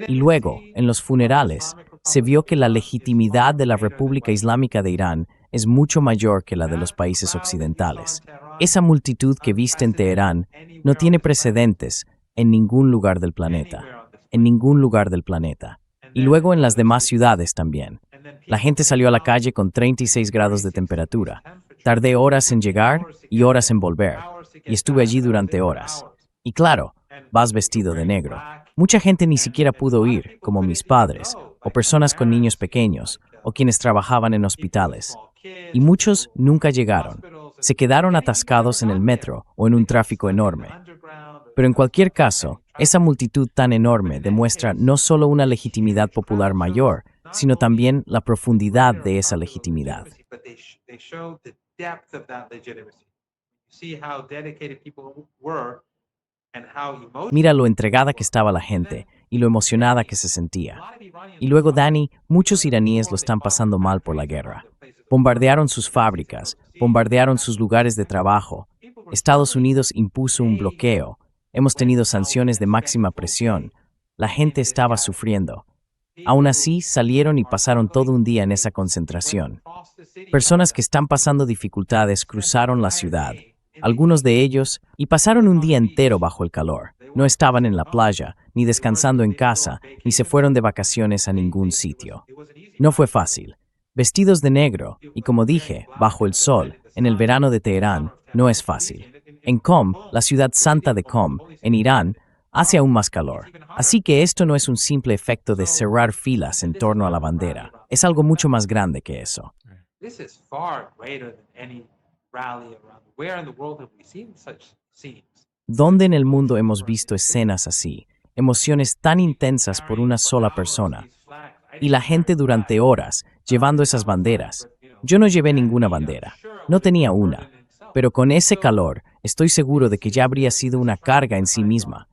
Y luego, en los funerales, se vio que la legitimidad de la República Islámica de Irán es mucho mayor que la de los países occidentales. Esa multitud que viste en Teherán no tiene precedentes en ningún lugar del planeta. En ningún lugar del planeta. Y luego en las demás ciudades también. La gente salió a la calle con 36 grados de temperatura. Tardé horas en llegar y horas en volver. Y estuve allí durante horas. Y claro, vas vestido de negro. Mucha gente ni siquiera pudo ir, como mis padres, o personas con niños pequeños, o quienes trabajaban en hospitales. Y muchos nunca llegaron. Se quedaron atascados en el metro o en un tráfico enorme. Pero en cualquier caso, esa multitud tan enorme demuestra no solo una legitimidad popular mayor, sino también la profundidad de esa legitimidad. depth of that legitimacy. See how dedicated people were and how emotional. Mira lo entregada que estaba la gente y lo emocionada que se sentía. Y luego, Dani, muchos iraníes lo están pasando mal por la guerra. Bombardearon sus fábricas, bombardearon sus lugares de trabajo. Estados Unidos impuso un bloqueo. Hemos tenido sanciones de máxima presión. La gente estaba sufriendo. Aún así, salieron y pasaron todo un día en esa concentración. Personas que están pasando dificultades cruzaron la ciudad, algunos de ellos, y pasaron un día entero bajo el calor. No estaban en la playa, ni descansando en casa, ni se fueron de vacaciones a ningún sitio. No fue fácil. Vestidos de negro, y como dije, bajo el sol, en el verano de Teherán, no es fácil. En Qom, la ciudad santa de Qom, en Irán, hace aún más calor. Así que esto no es un simple efecto de cerrar filas en torno a la bandera. Es algo mucho más grande que eso. This is far greater than any rally around. Where in the world have we seen such scenes? ¿Dónde en el mundo hemos visto escenas así? Emociones tan intensas por una sola persona. Y la gente durante horas, llevando esas banderas. Yo no llevé ninguna bandera. No tenía una. Pero con ese calor, estoy seguro de que ya habría sido una carga en sí misma.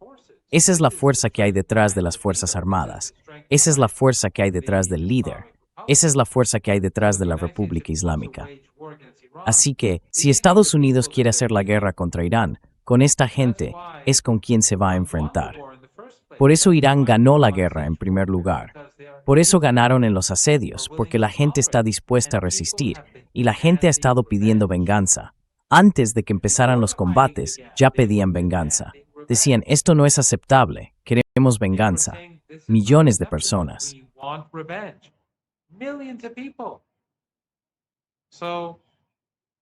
Esa es la fuerza que hay detrás de las Fuerzas Armadas. Esa es la fuerza que hay detrás del líder. Esa es la fuerza que hay detrás de la República Islámica. Así que, si Estados Unidos quiere hacer la guerra contra Irán, con esta gente es con quien se va a enfrentar. Por eso Irán ganó la guerra en primer lugar. Por eso ganaron en los asedios, porque la gente está dispuesta a resistir y la gente ha estado pidiendo venganza. Antes de que empezaran los combates, ya pedían venganza. Decían, esto no es aceptable, queremos venganza. Millones de personas. Millions of people. So,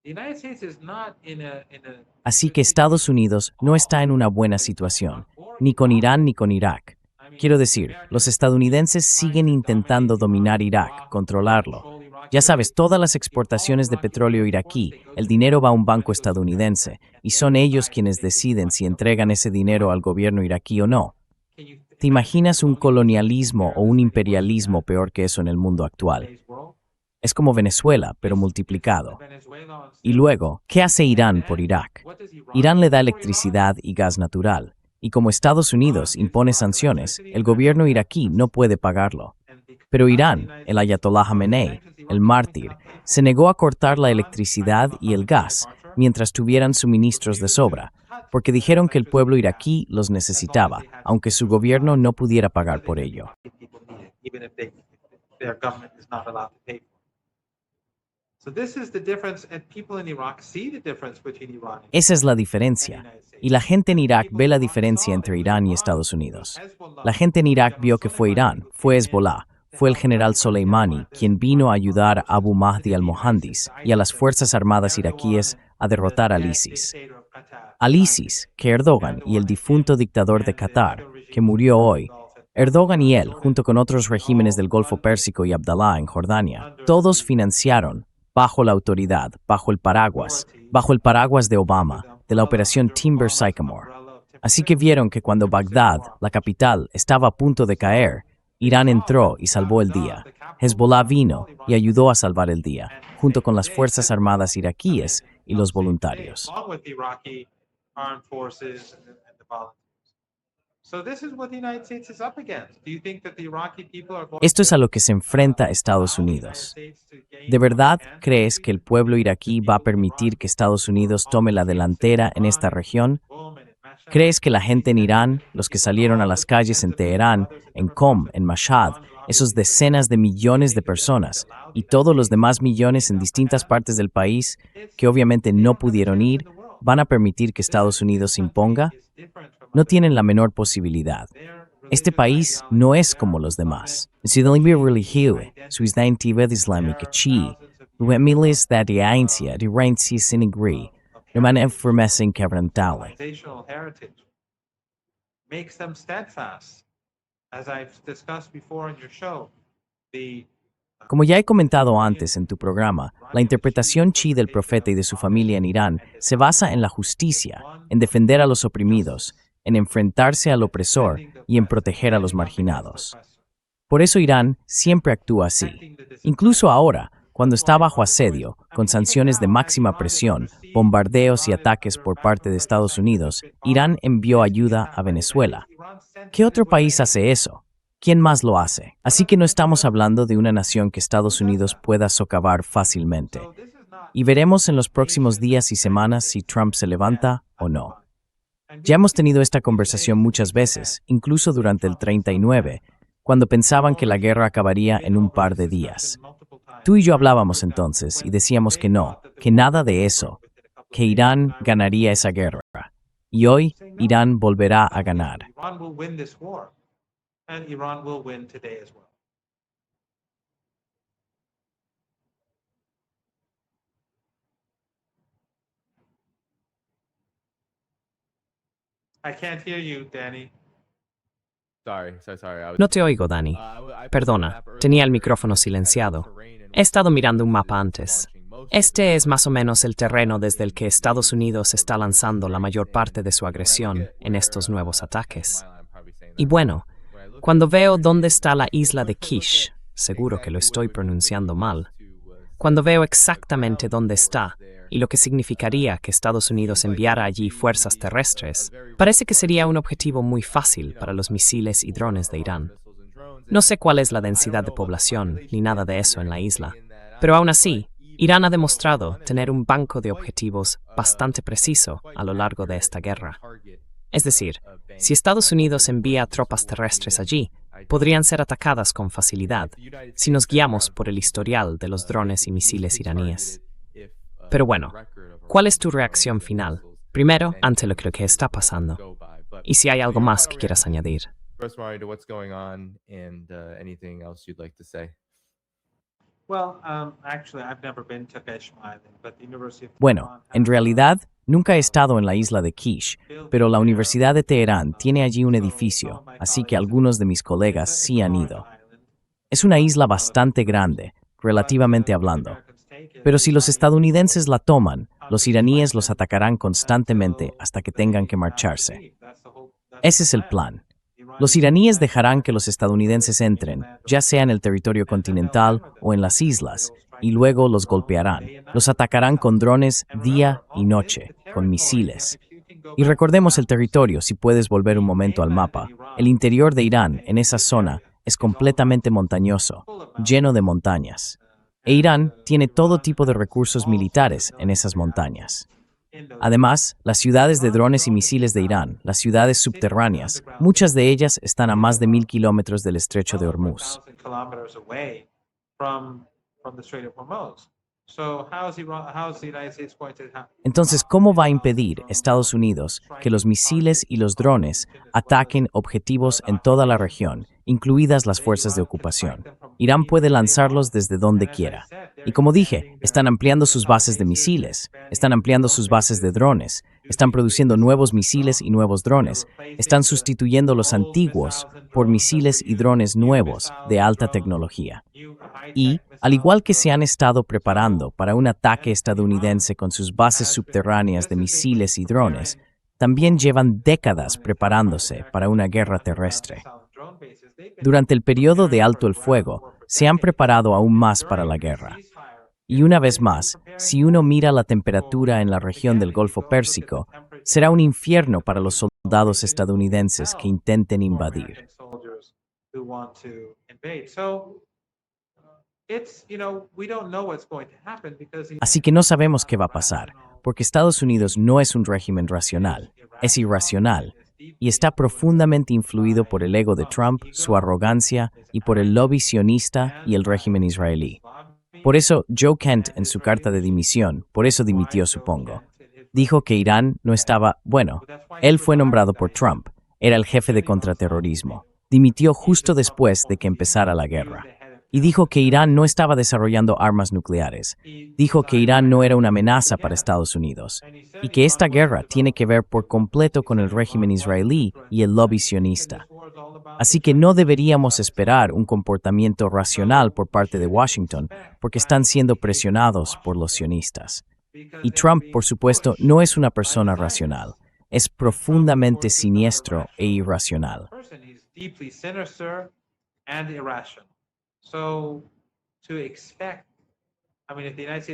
the United States is not in a Así que Estados Unidos no está en una buena situación, ni con Irán ni con Irak. Quiero decir, los estadounidenses siguen intentando dominar Irak, controlarlo. Ya sabes, todas las exportaciones de petróleo iraquí, el dinero va a un banco estadounidense, y son ellos quienes deciden si entregan ese dinero al gobierno iraquí o no. ¿Te imaginas un colonialismo o un imperialismo peor que eso en el mundo actual? Es como Venezuela, pero multiplicado. Y luego, ¿qué hace Irán por Irak? Irán le da electricidad y gas natural. Y como Estados Unidos impone sanciones, el gobierno iraquí no puede pagarlo. Pero Irán, el Ayatollah Khamenei, el mártir, se negó a cortar la electricidad y el gas mientras tuvieran suministros de sobra, porque dijeron que el pueblo iraquí los necesitaba, aunque su gobierno no pudiera pagar por ello. Esa es la diferencia. Y la gente en Irak ve la diferencia entre Irán y Estados Unidos. La gente en Irak vio que fue Irán, fue Hezbollah, fue el general Soleimani quien vino a ayudar a Abu Mahdi al-Mohandis y a las Fuerzas Armadas iraquíes a derrotar al ISIS. Al ISIS, que Erdogan y el difunto dictador de Qatar, que murió hoy, Erdogan y él, junto con otros regímenes del Golfo Pérsico y Abdalá en Jordania, todos financiaron, bajo la autoridad, bajo el paraguas de Obama, de la operación Timber Sycamore. Así que vieron que cuando Bagdad, la capital, estaba a punto de caer, Irán entró y salvó el día. Hezbollah vino y ayudó a salvar el día, junto con las Fuerzas Armadas iraquíes y los voluntarios. Esto es a lo que se enfrenta Estados Unidos. ¿De verdad crees que el pueblo iraquí va a permitir que Estados Unidos tome la delantera en esta región? ¿Crees que la gente en Irán, los que salieron a las calles en Teherán, en Qom, en Mashhad, esos decenas de millones de personas y todos los demás millones en distintas partes del país que obviamente no pudieron ir, van a permitir que Estados Unidos se imponga? No tienen la menor posibilidad. Este país no es como los demás. Si de religión, su identidad islámica chi, miles de creencia de herencia sin igri, no van a enfermarse en quebrantable. Makes them steadfast. As I've discussed before in your show, Como ya he comentado antes en tu programa, la interpretación chi del profeta y de su familia en Irán se basa en la justicia, en defender a los oprimidos, en enfrentarse al opresor y en proteger a los marginados. Por eso Irán siempre actúa así. Incluso ahora, Cuando está bajo asedio, con sanciones de máxima presión, bombardeos y ataques por parte de Estados Unidos, Irán envió ayuda a Venezuela. ¿Qué otro país hace eso? ¿Quién más lo hace? Así que no estamos hablando de una nación que Estados Unidos pueda socavar fácilmente. Y veremos en los próximos días y semanas si Trump se levanta o no. Ya hemos tenido esta conversación muchas veces, incluso durante el 39, cuando pensaban que la guerra acabaría en un par de días. Tú y yo hablábamos entonces y decíamos que no, que nada de eso, que Irán ganaría esa guerra. Y hoy, Irán volverá a ganar. Iran will win this war, and Iran will win today as well. I can't hear you, Danny. Sorry. I was, No te oigo, Dani. Perdona, tenía el micrófono silenciado. He estado mirando un mapa antes. Este es más o menos el terreno desde el que Estados Unidos está lanzando la mayor parte de su agresión en estos nuevos ataques. Y bueno, cuando veo dónde está la isla de Kish, seguro que lo estoy pronunciando mal, cuando veo exactamente dónde está y lo que significaría que Estados Unidos enviara allí fuerzas terrestres, parece que sería un objetivo muy fácil para los misiles y drones de Irán. No sé cuál es la densidad de población ni nada de eso en la isla, pero aún así, Irán ha demostrado tener un banco de objetivos bastante preciso a lo largo de esta guerra. Es decir, si Estados Unidos envía tropas terrestres allí, podrían ser atacadas con facilidad si nos guiamos por el historial de los drones y misiles iraníes. Pero bueno, ¿cuál es tu reacción final? Primero, ante lo que está pasando. Y si hay algo más que quieras añadir. to what's going on and anything else you'd like to say. Well, actually, I've never been to Besh Island, but the University of Bueno, Tehran en has, realidad, nunca he estado en la isla de Kish, pero la Universidad de Teherán tiene allí un edificio, así que algunos de mis colegas sí han ido. Es una isla bastante grande, relativamente hablando. Pero si los estadounidenses la toman, los iraníes los atacarán constantemente hasta que tengan que marcharse. Ese es el plan. Los iraníes dejarán que los estadounidenses entren, ya sea en el territorio continental o en las islas, y luego los golpearán. Los atacarán con drones día y noche, con misiles. Y recordemos el territorio, si puedes volver un momento al mapa. El interior de Irán, en esa zona, es completamente montañoso, lleno de montañas. E Irán tiene todo tipo de recursos militares en esas montañas. Además, las ciudades de drones y misiles de Irán, las ciudades subterráneas, muchas de ellas están a más de 1000 kilómetros del estrecho de Hormuz. Entonces, ¿cómo va a impedir Estados Unidos que los misiles y los drones ataquen objetivos en toda la región, incluidas las fuerzas de ocupación? Irán puede lanzarlos desde donde quiera. Y como dije, están ampliando sus bases de misiles, están ampliando sus bases de drones, están produciendo nuevos misiles y nuevos drones, están sustituyendo los antiguos por misiles y drones nuevos de alta tecnología. Y, al igual que se han estado preparando para un ataque estadounidense con sus bases subterráneas de misiles y drones, también llevan décadas preparándose para una guerra terrestre. Durante el periodo de alto el fuego, se han preparado aún más para la guerra. Y una vez más, si uno mira la temperatura en la región del Golfo Pérsico, será un infierno para los soldados estadounidenses que intenten invadir. Así que no sabemos qué va a pasar, porque Estados Unidos no es un régimen racional, es irracional, y está profundamente influido por el ego de Trump, su arrogancia, y por el lobby sionista y el régimen israelí. Por eso, Joe Kent, en su carta de dimisión, por eso dimitió, supongo, dijo que Irán no estaba, bueno, él fue nombrado por Trump, era el jefe de contraterrorismo. Dimitió justo después de que empezara la guerra. Y dijo que Irán no estaba desarrollando armas nucleares. Dijo que Irán no era una amenaza para Estados Unidos. Y que esta guerra tiene que ver por completo con el régimen israelí y el lobby sionista. Así que no deberíamos esperar un comportamiento racional por parte de Washington, porque están siendo presionados por los sionistas. Y Trump, por supuesto, no es una persona racional. Es profundamente siniestro e irracional. So to expect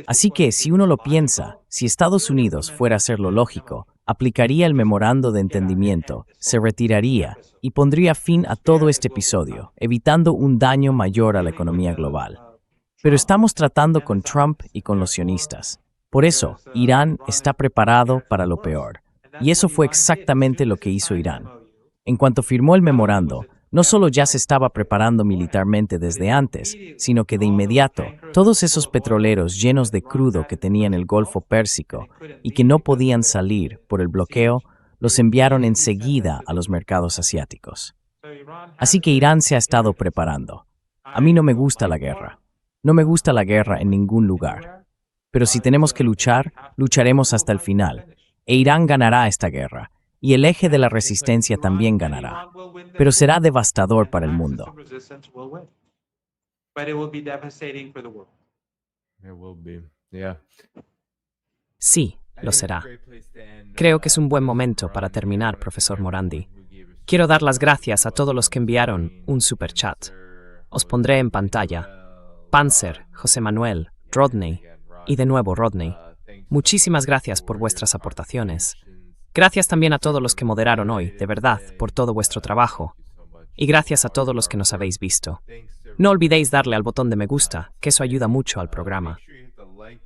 Así que, si uno lo piensa, si Estados Unidos fuera a hacer lo lógico, aplicaría el memorando de entendimiento, se retiraría y pondría fin a todo este episodio, evitando un daño mayor a la economía global. Pero estamos tratando con Trump y con los sionistas. Por eso, Irán está preparado para lo peor. Y eso fue exactamente lo que hizo Irán. En cuanto firmó el memorando, no solo ya se estaba preparando militarmente desde antes, sino que de inmediato, todos esos petroleros llenos de crudo que tenían el Golfo Pérsico y que no podían salir por el bloqueo, los enviaron enseguida a los mercados asiáticos. Así que Irán se ha estado preparando. A mí no me gusta la guerra. No me gusta la guerra en ningún lugar. Pero si tenemos que luchar, lucharemos hasta el final. E Irán ganará esta guerra. Y el eje de la resistencia también ganará. Pero será devastador para el mundo. Sí, lo será. Creo que es un buen momento para terminar, profesor Morandi. Quiero dar las gracias a todos los que enviaron un superchat. Os pondré en pantalla. Panzer, José Manuel, Rodney y de nuevo Rodney. Muchísimas gracias por vuestras aportaciones. Gracias también a todos los que moderaron hoy, de verdad, por todo vuestro trabajo. Y gracias a todos los que nos habéis visto. No olvidéis darle al botón de me gusta, que eso ayuda mucho al programa.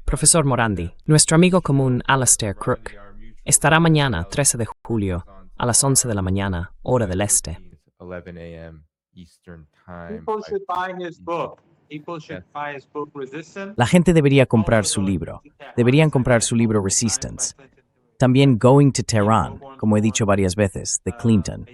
Profesor Morandi, nuestro amigo común Alastair Crook, estará mañana, 13 de julio, a las 11 de la mañana, hora del este. La gente debería comprar su libro. Deberían comprar su libro Resistance. También Going to Tehran, como he dicho varias veces, de Clinton.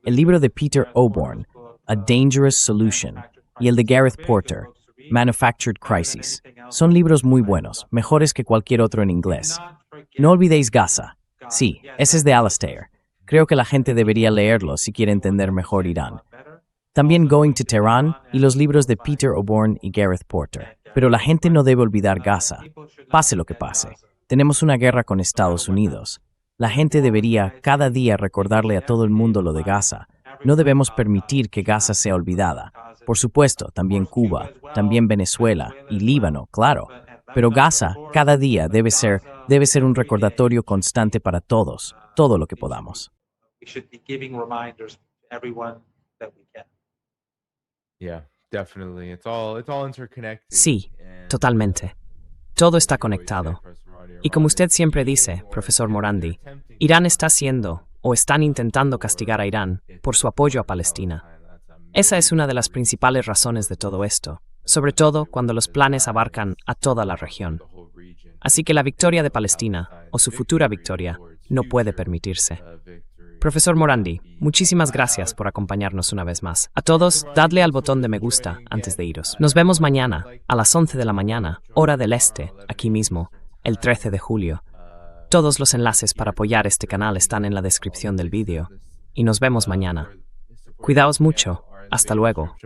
El libro de Peter Oborn, A Dangerous Solution, y el de Gareth Porter, Manufactured Crisis. Son libros muy buenos, mejores que cualquier otro en inglés. No olvidéis Gaza. Sí, ese es de Alastair. Creo que la gente debería leerlo si quiere entender mejor Irán. También Going to Tehran y los libros de Peter Oborn y Gareth Porter. Pero la gente no debe olvidar Gaza. Pase lo que pase. Tenemos una guerra con Estados Unidos. La gente debería cada día recordarle a todo el mundo lo de Gaza. No debemos permitir que Gaza sea olvidada. Por supuesto, también Cuba, también Venezuela y Líbano, claro. Pero Gaza, cada día, debe ser un recordatorio constante para todos, todo lo que podamos. Sí, totalmente. Todo está conectado. Y como usted siempre dice, profesor Morandi, Irán está haciendo o están intentando castigar a Irán por su apoyo a Palestina. Esa es una de las principales razones de todo esto, sobre todo cuando los planes abarcan a toda la región. Así que la victoria de Palestina, o su futura victoria, no puede permitirse. Profesor Morandi, muchísimas gracias por acompañarnos una vez más. A todos, dadle al botón de me gusta antes de iros. Nos vemos mañana, a las 11 de la mañana, hora del este, aquí mismo, el 13 de julio. Todos los enlaces para apoyar este canal están en la descripción del vídeo. Y nos vemos mañana. Cuidaos mucho. Hasta luego.